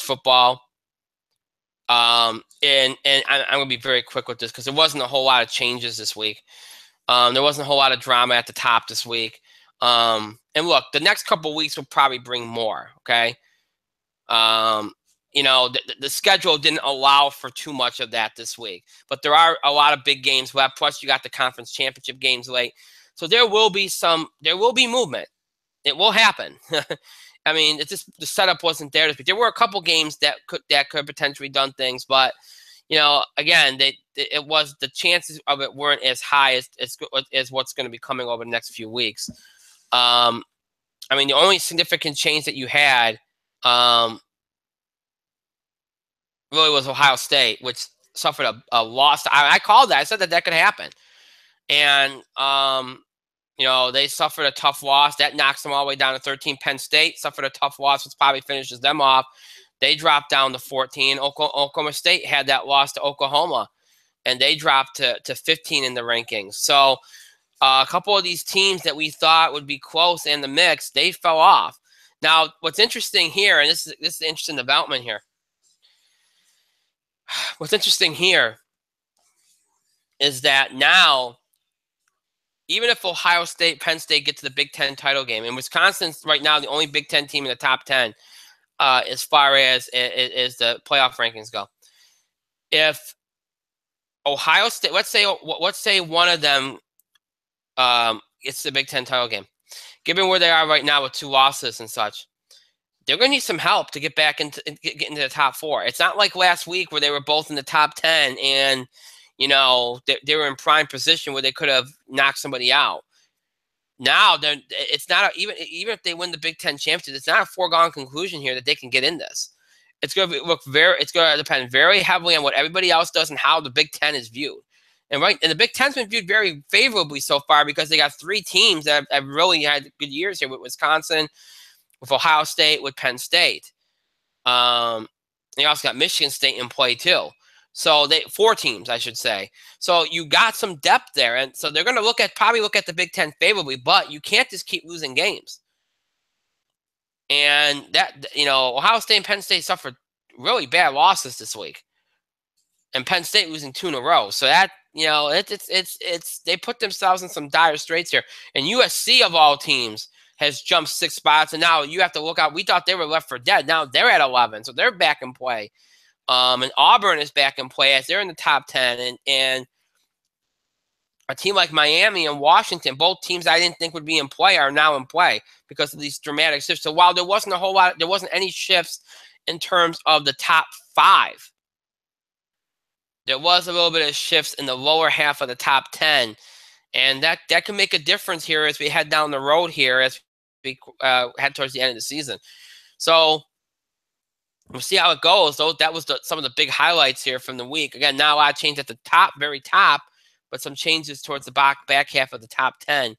Speaker 1: football. And I'm going to be very quick with this because there wasn't a whole lot of changes this week. There wasn't a whole lot of drama at the top this week. And look, the next couple of weeks will probably bring more, okay? The schedule didn't allow for too much of that this week. But there are a lot of big games left. Plus, you got the conference championship games late. So there will be movement. It will happen. I mean, it's just the setup wasn't there. There were a couple games that could potentially done things, but again, the chances of it weren't as high as what's going to be coming over the next few weeks. I mean, the only significant change that you had really was Ohio State, which suffered a loss. I called that. I said that could happen. And, they suffered a tough loss. That knocks them all the way down to 13. Penn State suffered a tough loss, which probably finishes them off. They dropped down to 14. Oklahoma State had that loss to Oklahoma, and they dropped to 15 in the rankings. So a couple of these teams that we thought would be close in the mix, they fell off. Now, what's interesting here, and this is an interesting development here. What's interesting here is that now, even if Ohio State, Penn State get to the Big Ten title game, and Wisconsin's right now the only Big Ten team in the top 10 as far as the playoff rankings go. If Ohio State, let's say one of them it's the Big Ten title game, given where they are right now with 2 losses and such, they're going to need some help to get back into the top 4. It's not like last week where they were both in the top 10 and they were in prime position where they could have knocked somebody out. Now, it's not even if they win the Big Ten championship, it's not a foregone conclusion here that they can get in this. It's going to depend very heavily on what everybody else does and how the Big Ten is viewed. And the Big Ten's been viewed very favorably so far because they got 3 teams that have really had good years here with Wisconsin, with Ohio State, with Penn State. They also got Michigan State in play too. So 4 teams, I should say. So you got some depth there, and so they're going to probably look at the Big Ten favorably. But you can't just keep losing games. And that Ohio State and Penn State suffered really bad losses this week, and Penn State losing 2 in a row. So that it's they put themselves in some dire straits here. And USC of all teams has jumped 6 spots, and now you have to look out. We thought they were left for dead. Now they're at 11, so they're back in play. And Auburn is back in play as they're in the top 10. And a team like Miami and Washington, both teams I didn't think would be in play, are now in play because of these dramatic shifts. So while there wasn't any shifts in terms of the top 5, there was a little bit of shifts in the lower half of the top 10. And that can make a difference here as we head down the road here as we head towards the end of the season. So we'll see how it goes. Though that was some of the big highlights here from the week. Again, not a lot of change at the top, very top, but some changes towards the back half of the top 10.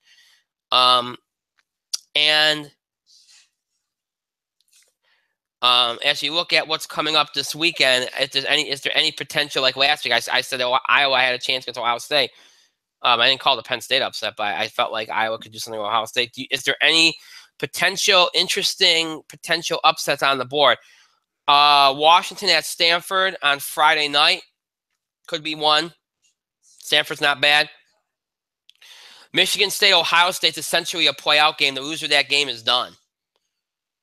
Speaker 1: As you look at what's coming up this weekend, is there any potential, like last week, I said that Iowa had a chance against Ohio State. I didn't call the Penn State upset, but I felt like Iowa could do something with Ohio State. Is there any interesting potential upsets on the board? Washington at Stanford on Friday night could be one. Stanford's not bad. Michigan State, Ohio State's essentially a play-out game. The loser of that game is done.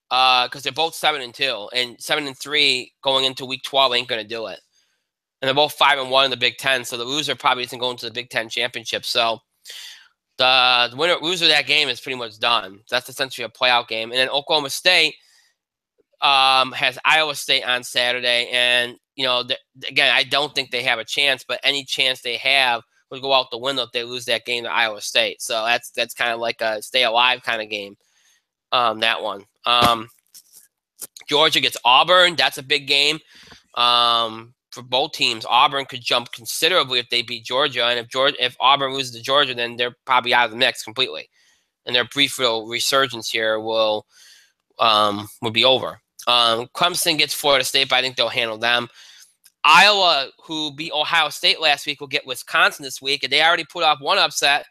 Speaker 1: Because they're both 7-2, and 7-3 going into Week 12 ain't going to do it. And they're both 5-1 in the Big Ten, so the loser probably isn't going to the Big Ten championship. So the loser of that game is pretty much done. That's essentially a playout game. And then Oklahoma State has Iowa State on Saturday, and again, I don't think they have a chance, but any chance they have would go out the window if they lose that game to Iowa State. So that's kind of like a stay alive kind of game. That one. Georgia gets Auburn. That's a big game. For both teams, Auburn could jump considerably if they beat Georgia, and if Auburn loses to Georgia, then they're probably out of the mix completely, and their brief little resurgence here will be over. Clemson gets Florida State, but I think they'll handle them. Iowa, who beat Ohio State last week, will get Wisconsin this week, and they already put off one upset.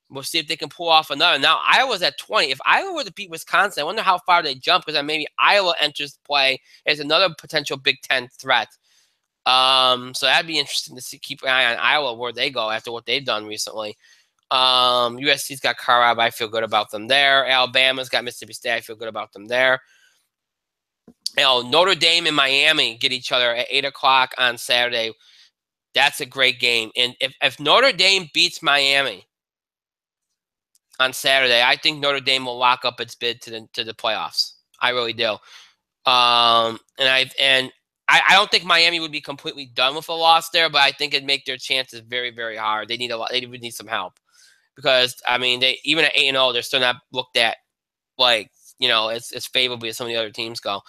Speaker 1: We'll see if they can pull off another. Now, Iowa's at 20. If Iowa were to beat Wisconsin, I wonder how far they jump, because then maybe Iowa enters play as another potential Big Ten threat. So that'd be interesting to keep an eye on Iowa, where they go after what they've done recently. USC's got Colorado, I feel good about them there. Alabama's got Mississippi State, I feel good about them there. Notre Dame and Miami get each other at 8 o'clock on Saturday. That's a great game. And if Notre Dame beats Miami on Saturday, I think Notre Dame will lock up its bid to the playoffs. I really do. And I don't think Miami would be completely done with a loss there, but I think it'd make their chances very, very hard. They would need some help, because I mean, they even at 8-0, they're still not looked at like as favorably as some of the other teams go.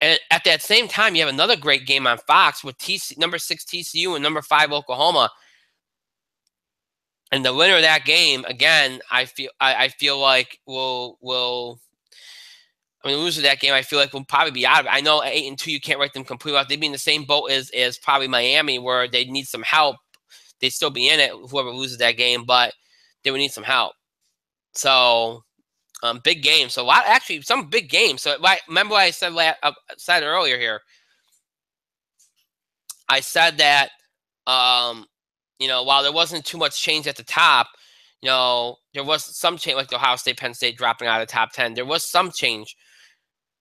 Speaker 1: And at that same time, you have another great game on Fox with number 6 TCU and number 5 Oklahoma. And the winner of that game, again, I feel like the loser of that game, I feel like will probably be out of it. I know at 8-2, you can't write them completely off. They'd be in the same boat as probably Miami, where they need some help. They'd still be in it, whoever loses that game, but they would need some help. So, big game. So some big games. So remember what I said earlier here. I said that while there wasn't too much change at the top, there was some change, like the Ohio State, Penn State dropping out of the top 10. There was some change.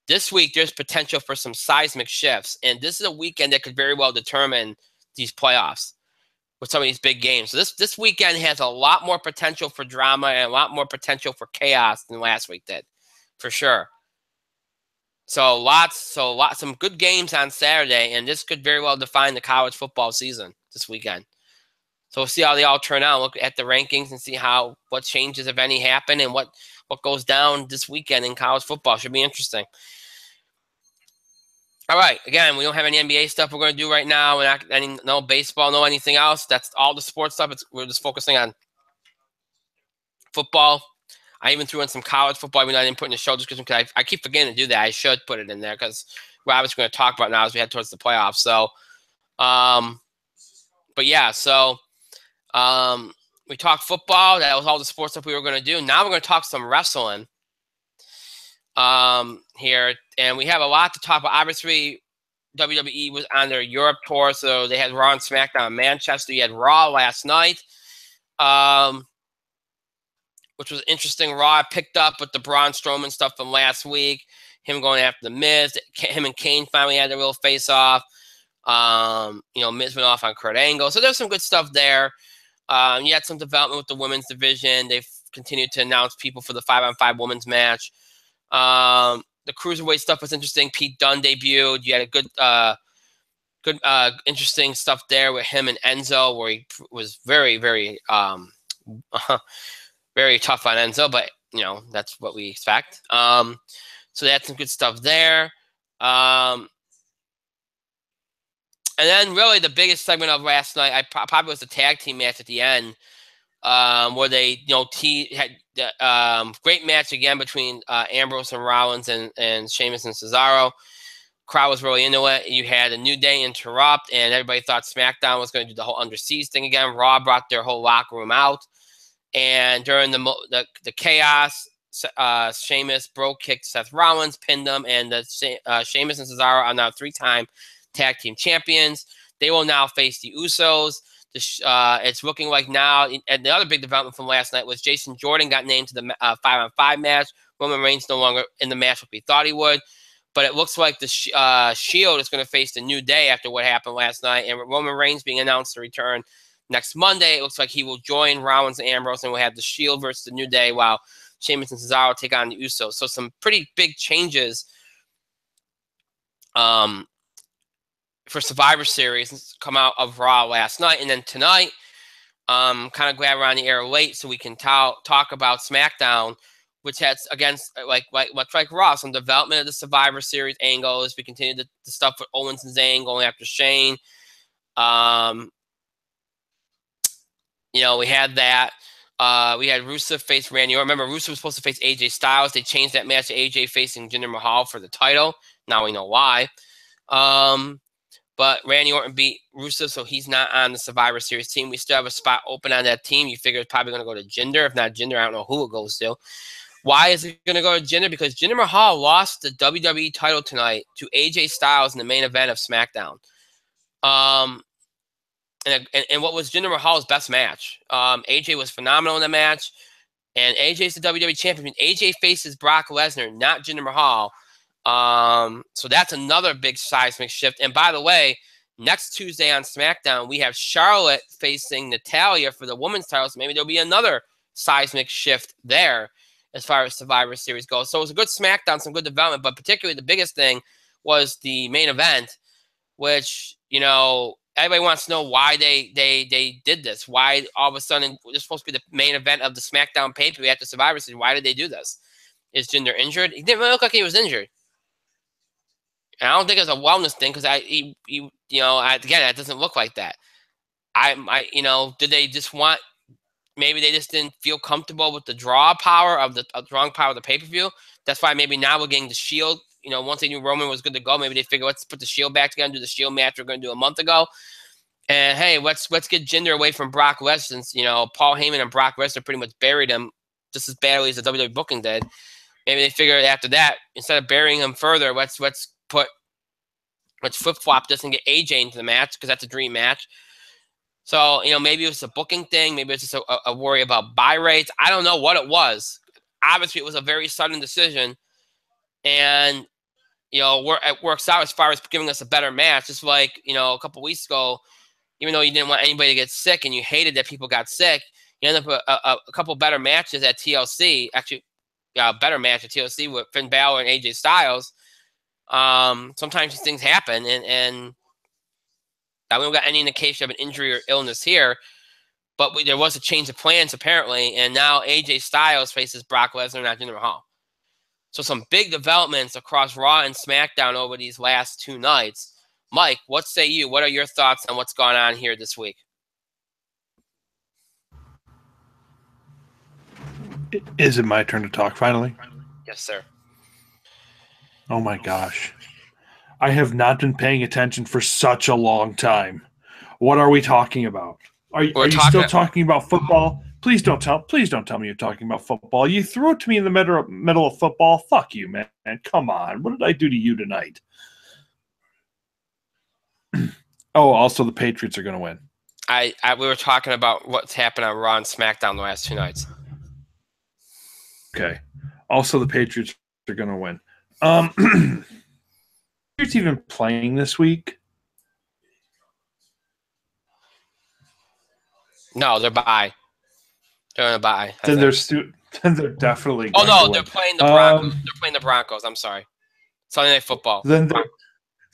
Speaker 1: This week, there's potential for some seismic shifts, and this is a weekend that could very well determine these playoffs with some of these big games. So this weekend has a lot more potential for drama and a lot more potential for chaos than last week did, for sure. So some good games on Saturday, and this could very well define the college football season this weekend. So we'll see how they all turn out. Look at the rankings and see what changes, if any, happen, and what goes down this weekend in college football. Should be interesting. All right. Again, we don't have any NBA stuff we're going to do right now. We're not no baseball, no anything else. That's all the sports stuff. We're just focusing on football. I even threw in some college football, even though I didn't put in the show description, because I keep forgetting to do that. I should put it in there, because we're obviously going to talk about now as we head towards the playoffs. So, but yeah, so we talked football. That was all the sports stuff we were going to do. Now we're going to talk some wrestling here, and we have a lot to talk about. Obviously, WWE was on their Europe tour, so they had Raw and Smackdown in Manchester. You had Raw last night, which was interesting. Raw picked up with the Braun Strowman stuff from last week, him going after The Miz. Him and Kane finally had their real face-off. Miz went off on Kurt Angle. So there's some good stuff there. You had some development with the women's division. They've continued to announce people for the 5-on-5 women's match. The cruiserweight stuff was interesting. Pete Dunne debuted. You had a good good, interesting stuff there with him and Enzo, where he was very, very, very tough on Enzo, but that's what we expect. So they had some good stuff there. And then really the biggest segment of last night, probably was the tag team match at the end, where they, had great match again between Ambrose and Rollins and Sheamus and Cesaro. Crowd was really into it. You had a New Day interrupt, and everybody thought SmackDown was going to do the whole Under Siege thing again. Raw brought their whole locker room out, and during the chaos, Sheamus kicked Seth Rollins, pinned him, and Sheamus and Cesaro are now 3-time tag team champions. They will now face the Usos. It's looking like now, and the other big development from last night was Jason Jordan got named to the 5-on-5 match. Roman Reigns no longer in the match like we thought he would. But it looks like the Shield is going to face the New Day after what happened last night. And with Roman Reigns being announced to return next Monday, it looks like he will join Rollins and Ambrose, and we'll have the Shield versus the New Day while Sheamus and Cesaro take on the Usos. So some pretty big changes for Survivor Series come out of Raw last night. And then tonight, kind of glad we're on the air late so we can talk about SmackDown, which has, against much like Raw, some development of the Survivor Series angles. We continue the stuff with Owens and Zayn going after Shane. We had that. We had Rusev face Randy Orton. Remember, Rusev was supposed to face AJ Styles. They changed that match to AJ facing Jinder Mahal for the title. Now we know why. But Randy Orton beat Rusev, so he's not on the Survivor Series team. We still have a spot open on that team. You figure it's probably going to go to Jinder. If not Jinder, I don't know who it goes to. Why is it going to go to Jinder? Because Jinder Mahal lost the WWE title tonight to AJ Styles in the main event of SmackDown. And what was Jinder Mahal's best match? AJ was phenomenal in the match, and AJ's the WWE champion. AJ faces Brock Lesnar, not Jinder Mahal. So that's another big seismic shift. And by the way, next Tuesday on SmackDown, we have Charlotte facing Natalya for the women's title. So maybe there'll be another seismic shift there as far as Survivor Series goes. So it was a good SmackDown, some good development, but particularly the biggest thing was the main event, which, everybody wants to know why they did this. Why all of a sudden it's supposed to be the main event of the SmackDown pay-per-view after Survivor Series. Why did they do this? Is Jinder injured? He didn't really look like he was injured. And I don't think it's a wellness thing because again, that doesn't look like that. Did they just want? Maybe they just didn't feel comfortable with the drawing power of the pay-per-view. That's why maybe now we're getting the Shield. Once they knew Roman was good to go, maybe they figured, let's put the Shield back together and do the Shield match we're going to do a month ago. And hey, let's get Jinder away from Brock Lesnar, since Paul Heyman and Brock Lesnar pretty much buried him just as badly as the WWE booking did. Maybe they figured after that, instead of burying him further, let's flip-flop this and get AJ into the match because that's a dream match. So, maybe it was a booking thing. Maybe it's just a worry about buy rates. I don't know what it was. Obviously, it was a very sudden decision. And, it works out as far as giving us a better match. Just like, a couple weeks ago, even though you didn't want anybody to get sick and you hated that people got sick, you ended up with a couple better matches at TLC. Actually, a better match at TLC with Finn Balor and AJ Styles. Sometimes these things happen, and we don't got any indication of an injury or illness here, but there was a change of plans apparently, and now AJ Styles faces Brock Lesnar, not Jinder Mahal. So some big developments across Raw and SmackDown over these last 2 nights. Mike, what say you? What are your thoughts on what's gone on here this week?
Speaker 2: Is it my turn to talk finally?
Speaker 1: Yes, sir.
Speaker 2: Oh my gosh. I have not been paying attention for such a long time. What are we talking about? Are you still talking about football? Please don't tell me you're talking about football. You threw it to me in the middle of football. Fuck you, man. Come on. What did I do to you tonight? Oh, also the Patriots are going to win.
Speaker 1: We were talking about what's happened on Raw and SmackDown the last 2 nights.
Speaker 2: Okay. Also the Patriots are going to win. Patriots even playing this week?
Speaker 1: No, they're bye. They're on a bye.
Speaker 2: Then they're definitely.
Speaker 1: Oh no, they're playing the Broncos. They're playing the Broncos. I'm sorry. Sunday Night Football.
Speaker 2: Then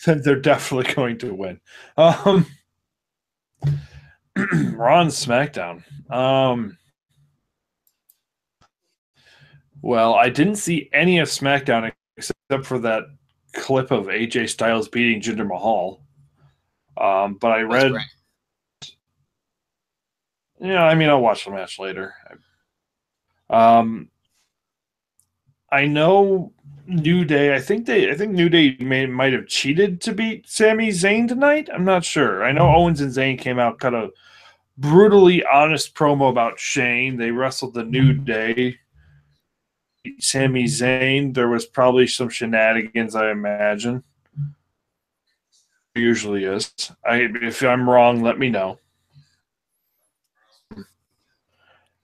Speaker 2: then they're definitely going to win. Raw and SmackDown. Well, I didn't see any of SmackDown except for that clip of AJ Styles beating Jinder Mahal. But I read. Yeah, I mean, I'll watch the match later. I know New Day. I think New Day might have cheated to beat Sami Zayn tonight. I'm not sure. I know Owens and Zayn came out kind of brutally honest promo about Shane. They wrestled the New Day. Sami Zayn. There was probably some shenanigans, I imagine. There usually is. If I'm wrong, let me know.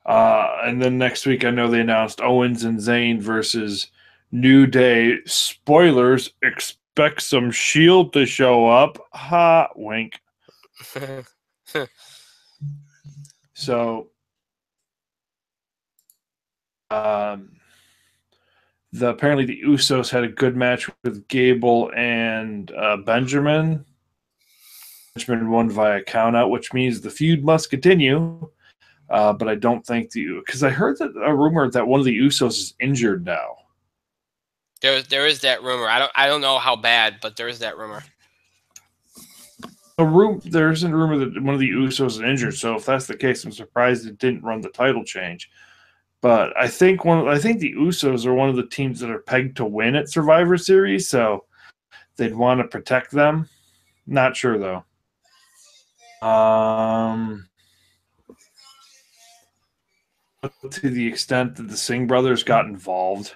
Speaker 2: And then next week, I know they announced Owens and Zayn versus New Day. Spoilers, expect some Shield to show up. Ha, wink. So, apparently the Usos had a good match with Gable and Benjamin. Benjamin won via countout, which means the feud must continue. But I don't think because I heard a rumor that one of the Usos is injured now.
Speaker 1: There is that rumor. I don't know how bad, but there is that rumor.
Speaker 2: There's a rumor that one of the Usos is injured. So if that's the case, I'm surprised it didn't run the title change. But I think the Usos are one of the teams that are pegged to win at Survivor Series, so they'd want to protect them. Not sure though. To the extent that the Singh brothers got involved.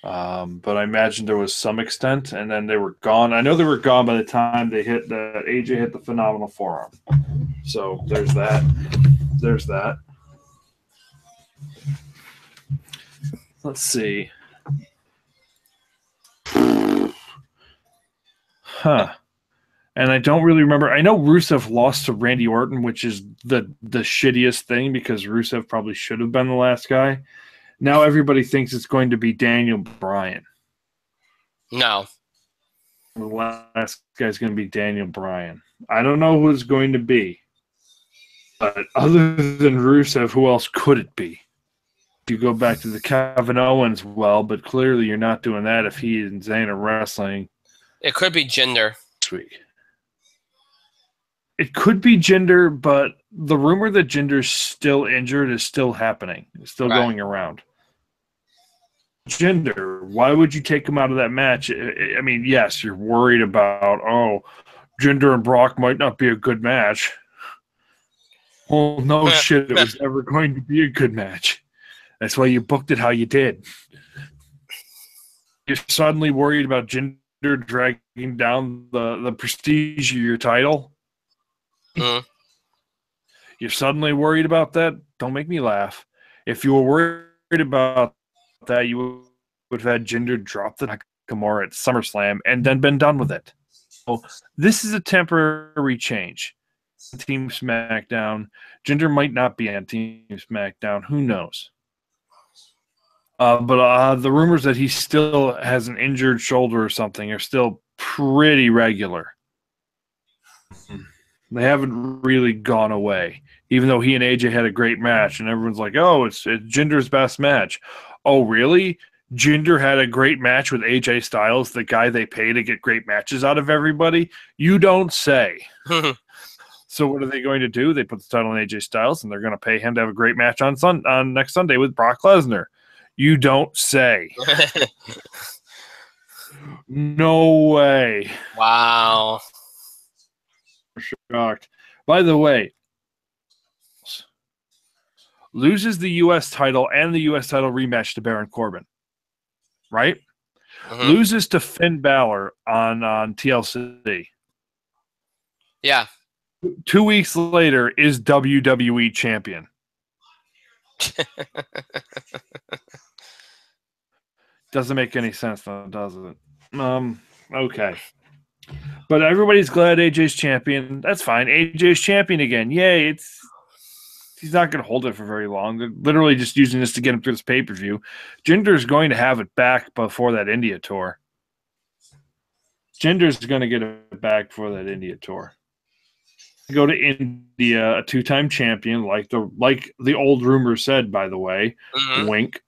Speaker 2: But I imagine there was some extent, and then they were gone. I know they were gone by the time AJ hit the phenomenal forearm. So there's that. There's that. Let's see. Huh. And I don't really remember. I know Rusev lost to Randy Orton, which is the shittiest thing because Rusev probably should have been the last guy. Now everybody thinks it's going to be Daniel Bryan.
Speaker 1: No.
Speaker 2: The last guy's going to be Daniel Bryan. I don't know who it's going to be. But other than Rusev, who else could it be? You go back to the Kevin Owens, but clearly you're not doing that if he and Zayn are wrestling.
Speaker 1: It could be Jinder.
Speaker 2: This week. It could be Jinder, but the rumor that Jinder's still injured is still happening. It's still going around. Jinder, why would you take him out of that match? I mean, yes, you're worried about, Jinder and Brock might not be a good match. Well, no shit, it was never going to be a good match. That's why you booked it how you did. You're suddenly worried about Jinder dragging down the prestige of your title.
Speaker 1: Mm-hmm.
Speaker 2: You're suddenly worried about that? Don't make me laugh. If you were worried about that, you would have had Jinder drop the Nakamura at SummerSlam and then been done with it. So this is a temporary change. Team SmackDown. Jinder might not be on Team SmackDown. Who knows? But the rumors that he still has an injured shoulder or something are still pretty regular. They haven't really gone away, even though he and AJ had a great match, and everyone's like, "Oh, it's Jinder's best match." Oh, really? Jinder had a great match with AJ Styles, the guy they pay to get great matches out of everybody? You don't say. So what are they going to do? They put the title on AJ Styles, and they're going to pay him to have a great match on next Sunday with Brock Lesnar. You don't say. No way.
Speaker 1: Wow.
Speaker 2: Shocked. By the way, loses the U.S. title and the U.S. title rematch to Baron Corbin. Right? Mm-hmm. Loses to Finn Balor on TLC.
Speaker 1: Yeah.
Speaker 2: 2 weeks later is WWE champion. Doesn't make any sense, though, does it? Okay. But everybody's glad AJ's champion. That's fine. AJ's champion again. Yay. He's not going to hold it for very long. They're literally just using this to get him through this pay-per-view. Jinder's going to have it back before that India tour. Jinder's going to get it back for that India tour. Go to India, a 2-time champion, like the old rumor said, by the way. Mm-hmm. Wink.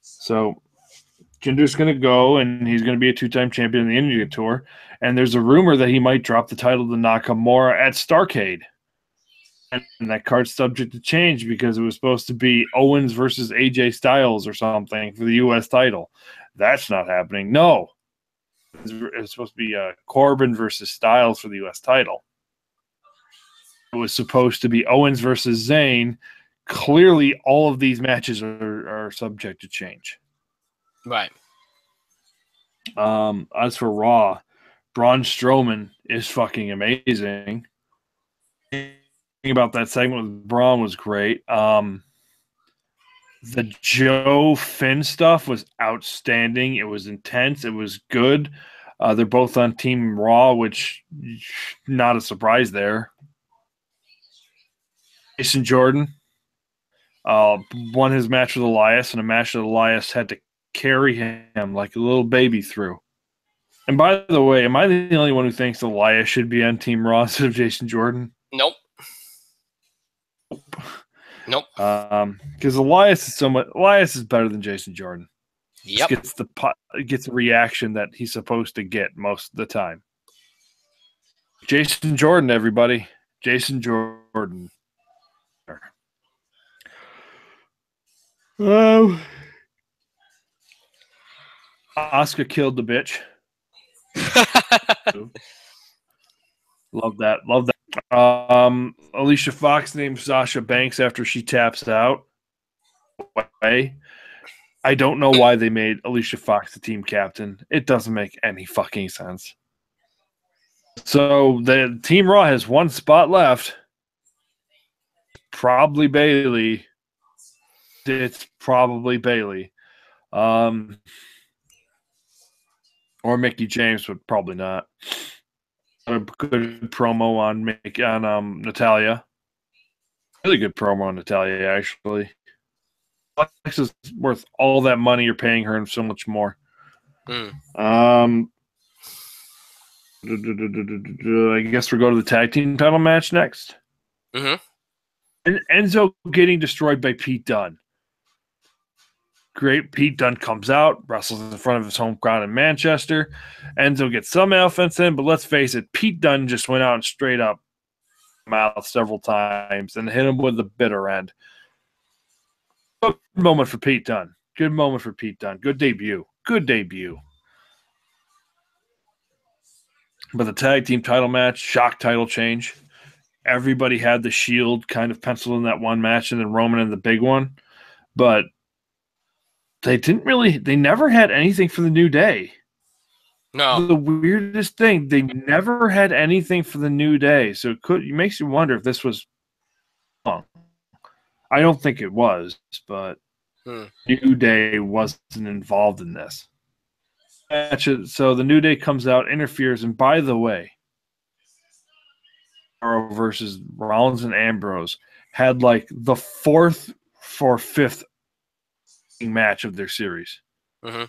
Speaker 2: So Jinder's going to go, and he's going to be a 2-time champion in the India tour. And there's a rumor that he might drop the title to Nakamura at Starrcade. And that card's subject to change because it was supposed to be Owens versus AJ Styles or something for the U.S. title. That's not happening. No. It's supposed to be Corbin versus Styles for the U.S. title. It was supposed to be Owens versus Zayn. Clearly, all of these matches are subject to change.
Speaker 1: Right.
Speaker 2: As for Raw, Braun Strowman is fucking amazing. About that segment with Braun was great. The Joe Finn stuff was outstanding. It was intense. It was good. They're both on Team Raw, which not a surprise there. Jason Jordan won his match with Elias, and a match that Elias had to carry him like a little baby through. And by the way, am I the only one who thinks Elias should be on Team Raw instead of Jason Jordan?
Speaker 1: Nope.
Speaker 2: Because Elias is better than Jason Jordan.
Speaker 1: Yep.
Speaker 2: Gets the reaction that he's supposed to get most of the time. Jason Jordan, everybody. Jason Jordan. Asuka killed the bitch. Love that. Alicia Fox named Sasha Banks after she taps out. I don't know why they made Alicia Fox the team captain. It doesn't make any fucking sense. So the Team Raw has one spot left. Probably Bayley. It's probably Bayley. Or Mickie James, but probably not. A good promo on Natalya. Really good promo on Natalya, actually. Alex is worth all that money you're paying her and so much more. I guess we'll go to the tag team title match next.
Speaker 1: Mm-hmm.
Speaker 2: And Enzo getting destroyed by Pete Dunne. Great. Pete Dunne comes out, wrestles in front of his home crowd in Manchester. Enzo gets some offense in, but let's face it, Pete Dunne just went out and straight up mouth several times and hit him with the bitter end. Good moment for Pete Dunne. Good moment for Pete Dunne. Good debut. But the tag team title match, shock title change. Everybody had the Shield kind of penciled in that one match and then Roman in the big one. But they never had anything for the New Day.
Speaker 1: No.
Speaker 2: The weirdest thing, they never had anything for the New Day. So it makes you wonder if this was wrong. I don't think it was, but New Day wasn't involved in this. So the New Day comes out, interferes, and by the way, versus Rollins and Ambrose had like the 4th or 5th match of their series.
Speaker 1: Mm-hmm.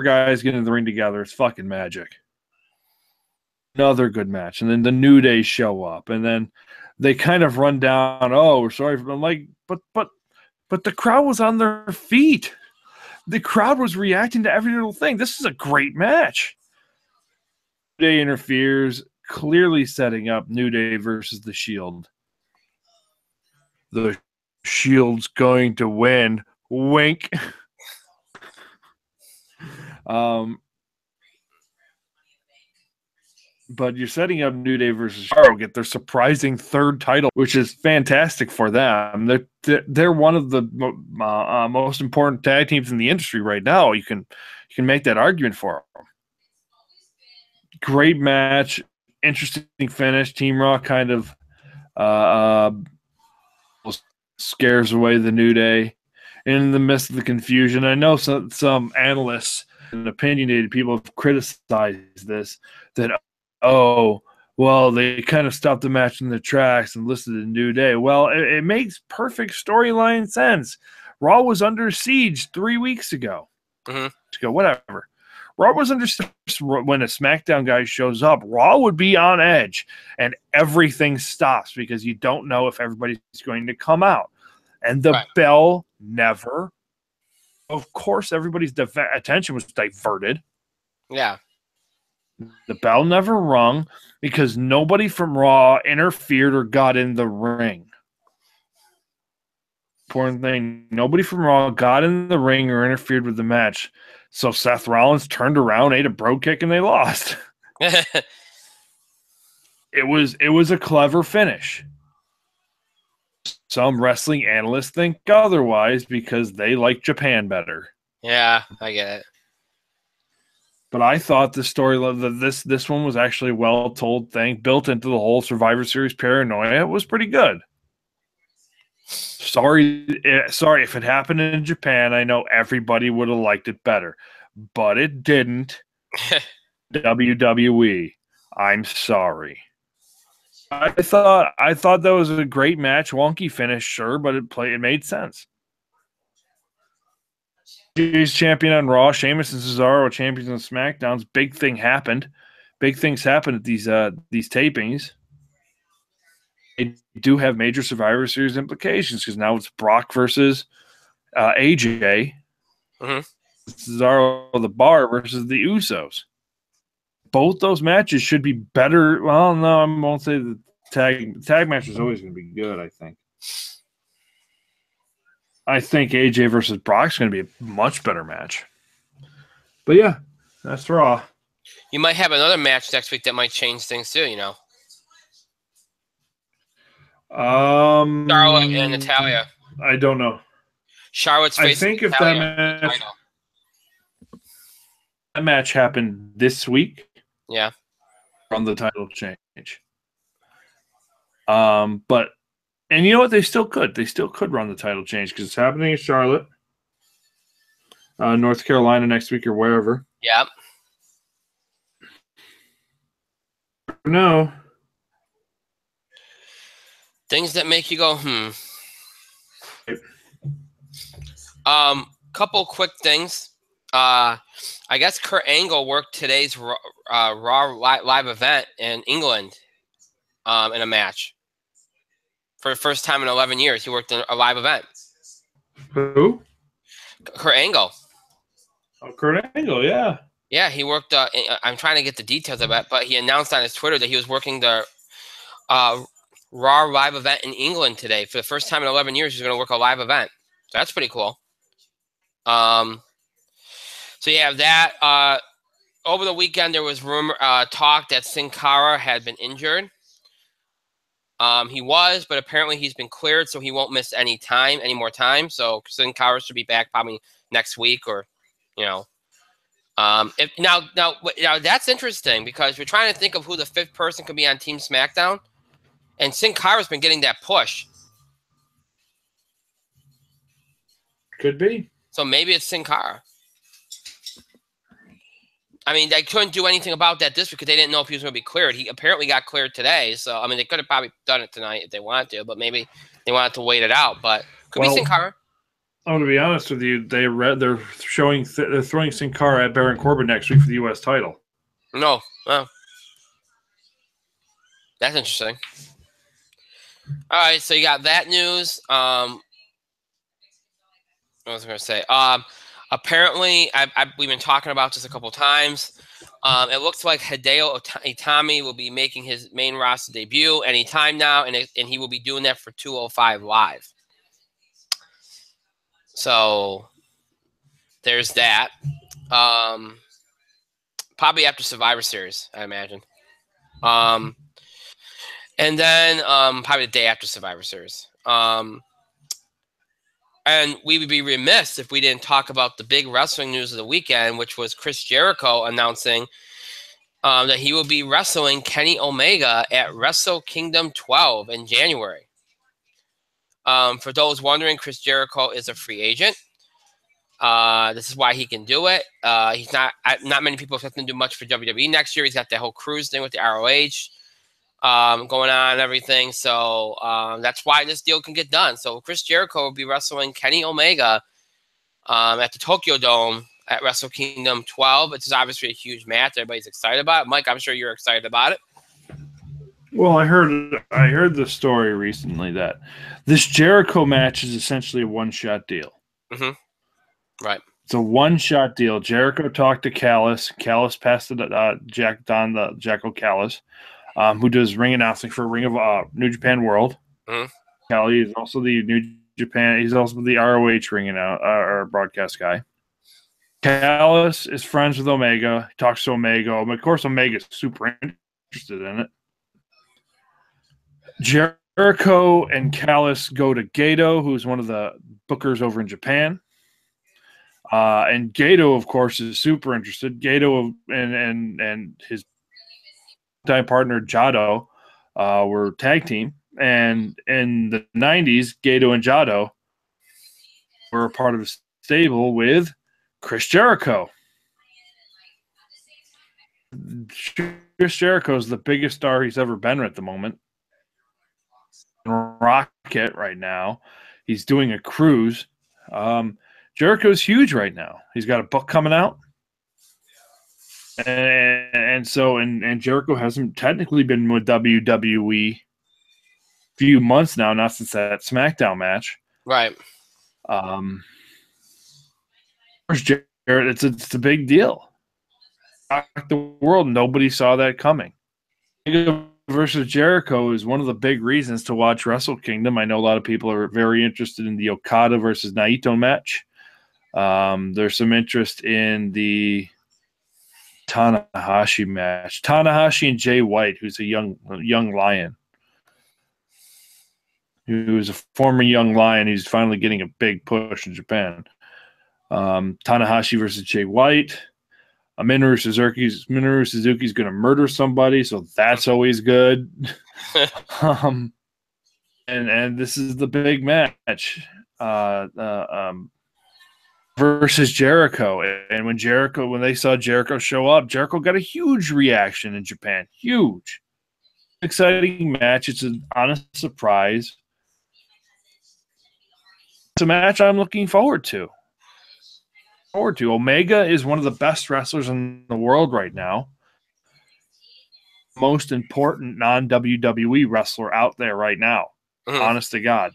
Speaker 2: Guys getting in the ring together, it's fucking magic. Another good match, and then the New Day show up, and then they kind of run down. Oh, we're sorry. I'm like, but the crowd was on their feet. The crowd was reacting to every little thing. This is a great match. New Day interferes, clearly setting up New Day versus the Shield. The Shield's going to win. Wink. But you're setting up New Day versus Shield, get their surprising 3rd title, which is fantastic for them. They're one of the most important tag teams in the industry right now. You can make that argument for them. Great match, interesting finish. Team Raw kind of scares away the New Day in the midst of the confusion. I know some analysts and opinionated people have criticized this, that, oh, well, they kind of stopped the match in the tracks and listed a New Day. Well, it makes perfect storyline sense. Raw was under siege 3 weeks ago.
Speaker 1: Mm-hmm.
Speaker 2: ago, whatever. Raw was understood when a SmackDown guy shows up, Raw would be on edge and everything stops because you don't know if everybody's going to come out. And the bell never. Of course, everybody's attention was diverted.
Speaker 1: Yeah.
Speaker 2: The bell never rung because nobody from Raw interfered or got in the ring. Important thing, nobody from Raw got in the ring or interfered with the match. So Seth Rollins turned around, ate a bro kick, and they lost. It was a clever finish. Some wrestling analysts think otherwise because they like Japan better.
Speaker 1: Yeah, I get it.
Speaker 2: But I thought the story, this one was actually a well-told thing, built into the whole Survivor Series paranoia. It was pretty good. Sorry if it happened in Japan. I know everybody would have liked it better, but it didn't. WWE, I'm sorry. I thought that was a great match, wonky finish, sure, but it made sense. He's champion on Raw. Sheamus and Cesaro champions on SmackDown. Big thing happened. Big things happen at these tapings. They do have major Survivor Series implications because now it's Brock versus AJ. Mm-hmm. Cesaro the Bar versus the Usos. Both those matches should be better. Well, no, I won't say the tag match is always going to be good, I think. I think AJ versus Brock's going to be a much better match. But yeah, that's Raw.
Speaker 1: You might have another match next week that might change things too, you know. Charlotte and Natalya.
Speaker 2: I don't know.
Speaker 1: Charlotte's facing
Speaker 2: I think Natalya if that match happened this week.
Speaker 1: Yeah.
Speaker 2: On the title change. But and you know what? They still could. They still could run the title change because it's happening in Charlotte, North Carolina next week or wherever.
Speaker 1: Yeah.
Speaker 2: No.
Speaker 1: Things that make you go, Couple quick things. I guess Kurt Angle worked today's Raw live event in England in a match. For the first time in 11 years, he worked in a live event.
Speaker 2: Who?
Speaker 1: Kurt Angle.
Speaker 2: Oh, Kurt Angle, yeah.
Speaker 1: Yeah, he worked. I'm trying to get the details of it, but he announced on his Twitter that he was working the Raw live event in England today. For the first time in 11 years, he's going to work a live event. So that's pretty cool. So you have that. Over the weekend, there was talk that Sin Cara had been injured. He was, but apparently he's been cleared, so he won't miss any more time. So Sin Cara should be back probably next week, or if now that's interesting because we're trying to think of who the fifth person could be on Team SmackDown, and Sin Cara's been getting that push.
Speaker 2: Could be.
Speaker 1: So maybe it's Sin Cara. I mean, they couldn't do anything about that this week because they didn't know if he was going to be cleared. He apparently got cleared today. So, I mean, they could have probably done it tonight if they wanted to, but maybe they wanted to wait it out. But could be Sin Cara.
Speaker 2: I'm going to be honest with you. They're throwing Sin Cara at Baron Corbin next week for the U.S. title.
Speaker 1: No. Oh. That's interesting. All right, so you got that news. What was I going to say? Apparently, we've been talking about this a couple times. It looks like Hideo Itami will be making his main roster debut anytime now, and he will be doing that for 205 Live. So there's that. Probably after Survivor Series, I imagine. And then probably the day after Survivor Series. And we would be remiss if we didn't talk about the big wrestling news of the weekend, which was Chris Jericho announcing that he will be wrestling Kenny Omega at Wrestle Kingdom 12 in January. For those wondering, Chris Jericho is a free agent. This is why he can do it. He's not many people expect him to do much for WWE next year. He's got the whole cruise thing with the ROH. Going on and everything. So that's why this deal can get done. So Chris Jericho will be wrestling Kenny Omega at the Tokyo Dome at Wrestle Kingdom 12. It's obviously a huge match. Everybody's excited about it. Mike, I'm sure you're excited about it.
Speaker 2: Well, I heard the story recently that this Jericho match is essentially a one-shot deal.
Speaker 1: Mm-hmm. Right.
Speaker 2: It's a one-shot deal. Jericho talked to Callis. Callis passed it Don the Jacko Callis, who does ring announcing for Ring of New Japan World.
Speaker 1: Mm-hmm.
Speaker 2: Callie is also the New Japan. He's also the ROH ring or broadcast guy. Callis is friends with Omega. He talks to Omega. Of course, Omega is super interested in it. Jericho and Callis go to Gato, who's one of the bookers over in Japan. And Gato, of course, is super interested. Gato and his time partner Jado were tag team. And in the 90s, Gato and Jado were a part of a stable with Chris Jericho. Chris Jericho is the biggest star he's ever been at the moment. Rocket right now. He's doing a cruise. Jericho's huge right now. He's got a book coming out. And Jericho hasn't technically been with WWE few months now, not since that SmackDown match.
Speaker 1: Right.
Speaker 2: It's a big deal. The world, nobody saw that coming. Versus Jericho is one of the big reasons to watch Wrestle Kingdom. I know a lot of people are very interested in the Okada versus Naito match. There's some interest in the Tanahashi match. Tanahashi and Jay White, who's a young lion. Who's a former young lion. He's finally getting a big push in Japan. Tanahashi versus Jay White. Minoru Suzuki's going to murder somebody, so that's always good. And this is the big match versus Jericho. And when they saw Jericho show up, Jericho got a huge reaction in Japan. Huge. Exciting match. It's an honest surprise. It's a match I'm looking forward to. Omega is one of the best wrestlers in the world right now. Most important non-WWE wrestler out there right now. Mm-hmm. Honest to God.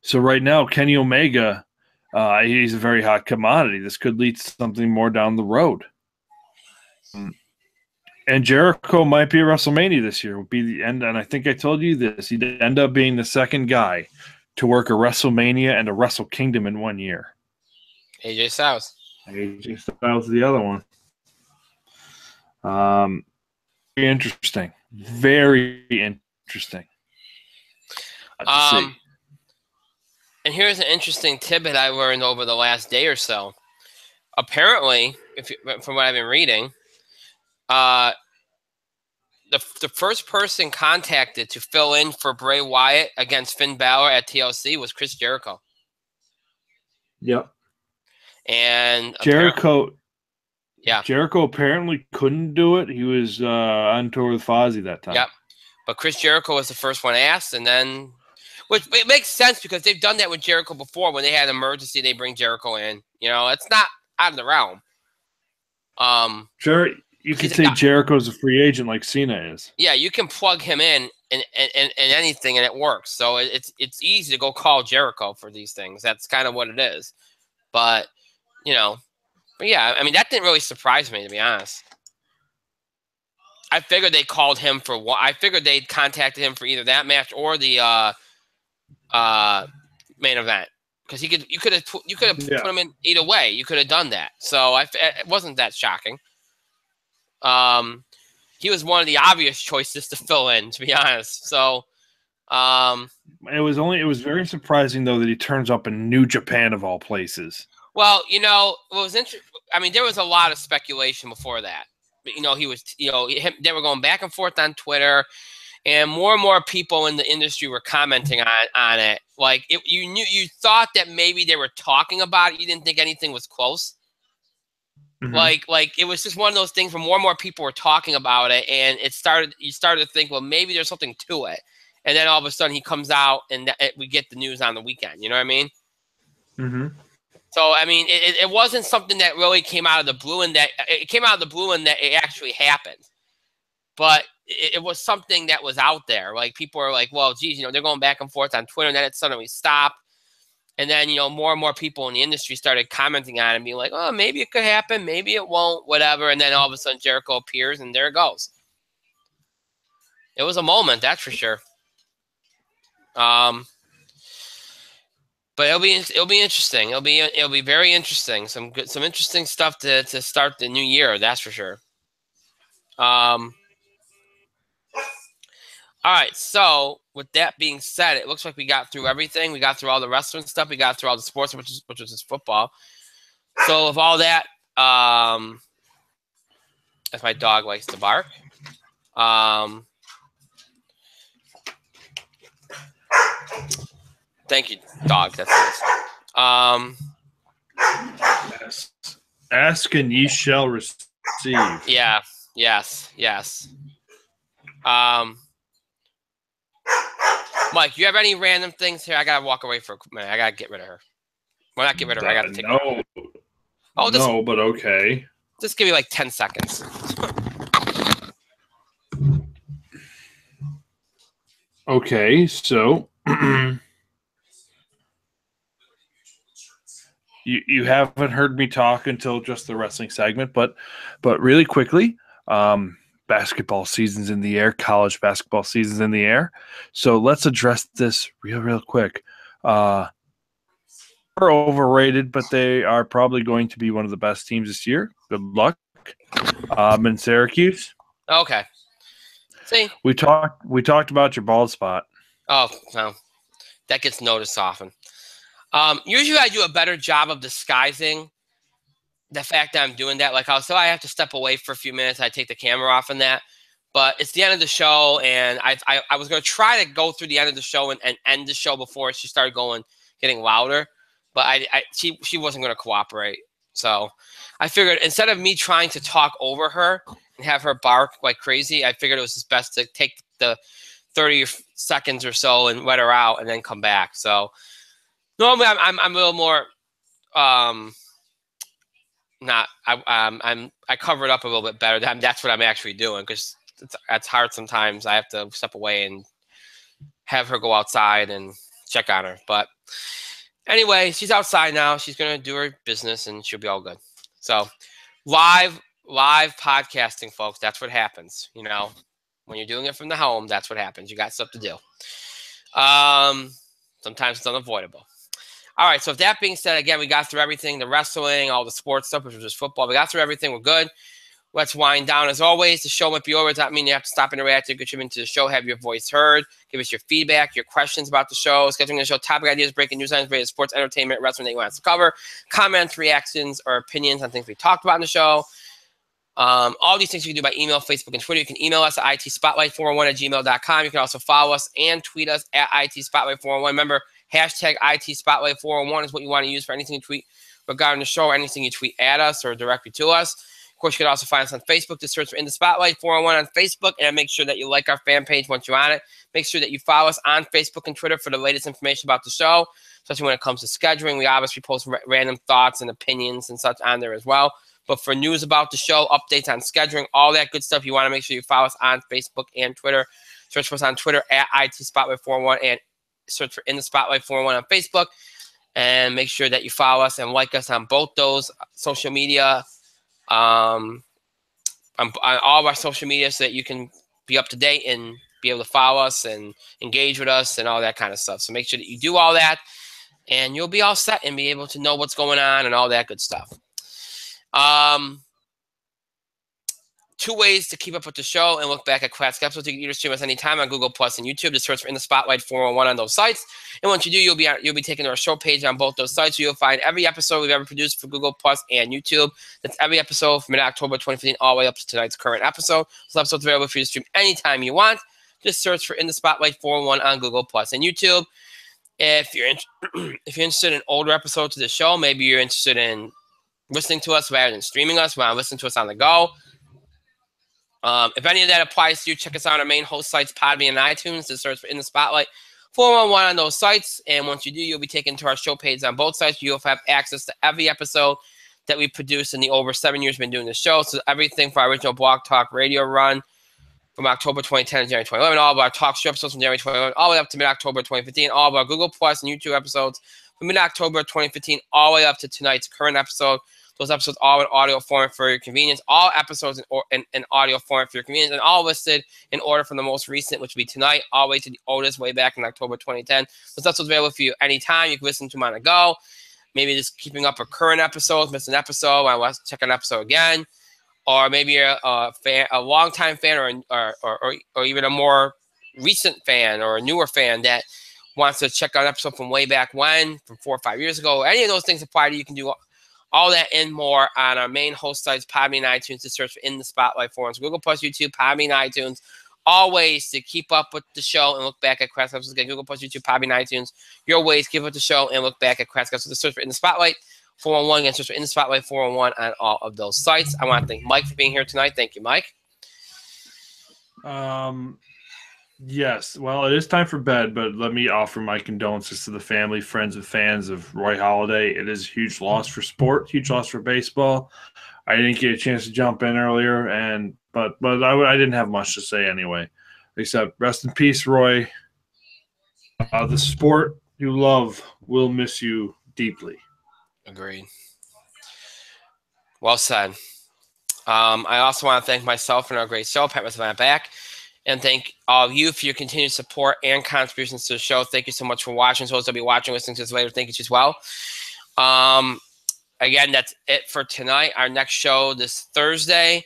Speaker 2: So right now, Kenny Omega, he's a very hot commodity. This could lead to something more down the road. And Jericho might be at WrestleMania this year. Would be the end, and I think I told you this. He'd end up being the second guy to work a WrestleMania and a Wrestle Kingdom in 1 year.
Speaker 1: AJ Styles.
Speaker 2: AJ Styles is the other one. Very interesting. Very interesting.
Speaker 1: And here's an interesting tidbit I learned over the last day or so. Apparently, from what I've been reading, the first person contacted to fill in for Bray Wyatt against Finn Balor at TLC was Chris Jericho.
Speaker 2: Yep.
Speaker 1: And
Speaker 2: Jericho apparently couldn't do it. He was on tour with Fozzy that time.
Speaker 1: Yep. But Chris Jericho was the first one asked, and then, which it makes sense because they've done that with Jericho before. When they had an emergency, they bring Jericho in. You know, it's not out of the realm.
Speaker 2: Sure, you could say Jericho's a free agent like Cena is.
Speaker 1: Yeah, you can plug him in anything, and it works. So it's easy to go call Jericho for these things. That's kind of what it is. But yeah, I mean, that didn't really surprise me, to be honest. I figured they called him for one. I figured they'd contacted him for either that match or the main event, because you could have put him in either way. You could have done that. So it wasn't that shocking. He was one of the obvious choices to fill in, to be honest. So
Speaker 2: it was very surprising though that he turns up in New Japan of all places.
Speaker 1: Well, what was interesting. I mean, there was a lot of speculation before that. He was, they were going back and forth on Twitter, and more people in the industry were commenting on it. Like, you thought that maybe they were talking about it. You didn't think anything was close. Mm-hmm. Like it was just one of those things where more people were talking about it, and you started to think, well, maybe there's something to it. And then all of a sudden he comes out, and we get the news on the weekend. You know what I mean?
Speaker 2: Mm-hmm.
Speaker 1: So I mean, it wasn't something that really came out of the blue, and that it came out of the blue, and that it actually happened. But it was something that was out there. Like people are like, well, geez, they're going back and forth on Twitter, and then it suddenly stopped. And then, more and more people in the industry started commenting on it and being like, oh, maybe it could happen, maybe it won't, whatever. And then all of a sudden Jericho appears, and there it goes. It was a moment, that's for sure. But it'll be interesting. It'll be very interesting. Some interesting stuff to start the new year, that's for sure. All right, so with that being said, it looks like we got through everything. We got through all the wrestling stuff. We got through all the sports, which was just football. So with all that, as my dog likes to bark, thank you, dog. That's nice.
Speaker 2: Ask and ye shall receive.
Speaker 1: Yeah. Yes. Mike, you have any random things here? I gotta walk away for a minute. I gotta get rid of her. Well, not get rid of her. I gotta take her.
Speaker 2: No, but okay.
Speaker 1: Just give me like 10 seconds.
Speaker 2: Okay, so you haven't heard me talk until just the wrestling segment, but really quickly, basketball season's in the air, college basketball season's in the air. So let's address this real quick. Are overrated, but they are probably going to be one of the best teams this year. Good luck. In Syracuse.
Speaker 1: Okay. See,
Speaker 2: we talked about your bald spot.
Speaker 1: Oh, no. That gets noticed often. Usually I do a better job of disguising the fact that I'm doing that. Like I have to step away for a few minutes. I take the camera off and that. But it's the end of the show, and I was going to try to go through the end of the show and end the show before she started getting louder. But she wasn't going to cooperate. So I figured instead of me trying to talk over her and have her bark like crazy, I figured it was just best to take the 30 seconds or so and let her out and then come back. So normally I'm a little more I cover it up a little bit better. That's what I'm actually doing, because it's hard sometimes. I have to step away and have her go outside and check on her. But anyway, she's outside now. She's going to do her business, and she'll be all good. So live podcasting, folks, that's what happens. When you're doing it from the home, that's what happens. You got stuff to do. Sometimes it's unavoidable. All right, so with that being said, again, we got through everything, the wrestling, all the sports stuff, which was just football. We got through everything. We're good. Let's wind down. As always, the show might be over. It doesn't mean you have to stop and interact, contribute to the show, have your voice heard, give us your feedback, your questions about the show, scheduling the show, topic ideas, breaking news items, related sports, entertainment, wrestling that you want us to cover, comments, reactions, or opinions on things we talked about in the show. All these things you can do by email, Facebook, and Twitter. You can email us at itspotlight401@gmail.com. You can also follow us and tweet us at itspotlight401. Remember, hashtag itspotlight401 is what you want to use for anything you tweet regarding the show, or anything you tweet at us or directly to us. Of course, you can also find us on Facebook. Just search for In the Spotlight 401 on Facebook, and make sure that you like our fan page once you're on it. Make sure that you follow us on Facebook and Twitter for the latest information about the show, especially when it comes to scheduling. We obviously post random thoughts and opinions and such on there as well. But for news about the show, updates on scheduling, all that good stuff, you want to make sure you follow us on Facebook and Twitter. Search for us on Twitter at itspotlight401 and search for In the Spotlight 401 on Facebook. And make sure that you follow us and like us on both those social media, on all of our social media, so that you can be up to date and be able to follow us and engage with us and all that kind of stuff. So make sure that you do all that, and you'll be all set and be able to know what's going on and all that good stuff. 2 ways to keep up with the show and look back at classic episodes. You can either stream us anytime on Google Plus and YouTube. Just search for In the Spotlight 401 on those sites. And once you do, you'll be taken to our show page on both those sites. You'll find every episode we've ever produced for Google Plus and YouTube. That's every episode from mid-October 2015 all the way up to tonight's current episode. This episode's available for you to stream anytime you want. Just search for In the Spotlight 401 on Google Plus and YouTube. If you're interested in older episodes of the show, maybe you're interested in listening to us rather than streaming us, want to listen to us on the go. If any of that applies to you, check us out on our main host sites, Podbean and iTunes. Just search for In the Spotlight 411 on those sites. And once you do, you'll be taken to our show page on both sites. You'll have access to every episode that we produced in the over 7 years we've been doing the show. So everything for our original Blog Talk Radio run from October 2010 to January 2011, all of our talk show episodes from January 2011, all the way up to mid-October 2015, all of our Google Plus and YouTube episodes from mid-October 2015, all the way up to tonight's current episode. Those episodes all in audio format for your convenience. All episodes in audio format for your convenience, and all listed in order from the most recent, which would be tonight, all the way to the oldest, way back in October 2010. Those episodes available for you anytime. You can listen to them on the go. Maybe just keeping up with current episodes, miss an episode, I want to check an episode again. Or maybe you're a longtime fan or even a more recent fan or a newer fan that wants to check out an episode from way back when, from 4 or 5 years ago. Any of those things apply to you. You can do all that and more on our main host sites, Podbean, iTunes, to search for In the Spotlight forums, Google Plus, YouTube, Podbean, iTunes. All ways to keep up with the show and look back at Crash episodes. Again, Google Plus, YouTube, Podbean, iTunes. Your ways to keep up with the show and look back at Crash episodes. To search for In the Spotlight 411. Again, search for In the Spotlight 411 on all of those sites. I want to thank Mike for being here tonight. Thank you, Mike.
Speaker 2: Yes. Well, it is time for bed, but let me offer my condolences to the family, friends, and fans of Roy Halladay. It is a huge loss for sport, huge loss for baseball. I didn't get a chance to jump in earlier, but I didn't have much to say anyway, except rest in peace, Roy. The sport you love will miss you deeply.
Speaker 1: Agreed. Well said. I also want to thank myself and our great show, Pat with my back, and thank all of you for your continued support and contributions to the show. Thank you so much for watching. So those will be watching, listening to this later, thank you as well. Again, that's it for tonight. Our next show this Thursday,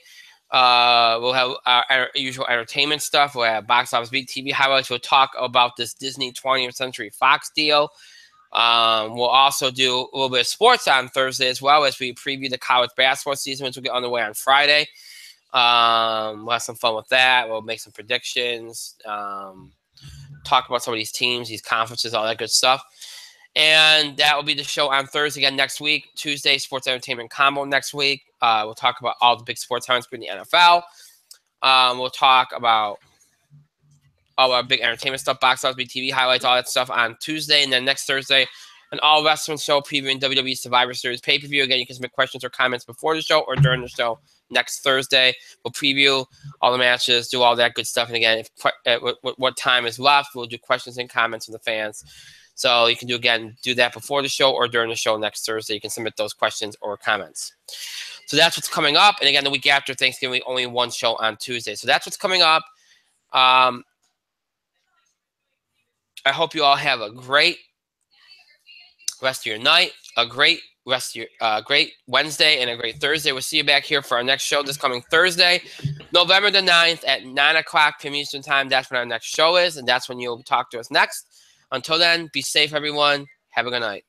Speaker 1: we'll have our usual entertainment stuff. We'll have box office beat, TV highlights. We'll talk about this Disney 20th Century Fox deal. We'll also do a little bit of sports on Thursday as well as we preview the college basketball season, which will get underway on Friday. We'll have some fun with that. We'll make some predictions, talk about some of these teams, these conferences, all that good stuff. And that will be the show on Thursday again next week. Tuesday, sports entertainment combo next week. We'll talk about all the big sports highlights in the NFL. We'll talk about all our big entertainment stuff, box office, TV highlights, all that stuff on Tuesday. And then next Thursday, an all-wrestling show previewing WWE Survivor Series pay-per-view. Again, you can submit questions or comments before the show or during the show next Thursday. We'll preview all the matches, do all that good stuff. And again, what time is left, we'll do questions and comments from the fans. So you can do that before the show or during the show next Thursday. You can submit those questions or comments. So that's what's coming up. And again, the week after Thanksgiving, only one show on Tuesday. So that's what's coming up. I hope you all have a great rest of your night, a great rest of your great Wednesday, and a great Thursday. We'll see you back here for our next show this coming Thursday, November the 9th at 9 o'clock p.m. Eastern Time. That's when our next show is, and that's when you'll talk to us next. Until then, be safe, everyone. Have a good night.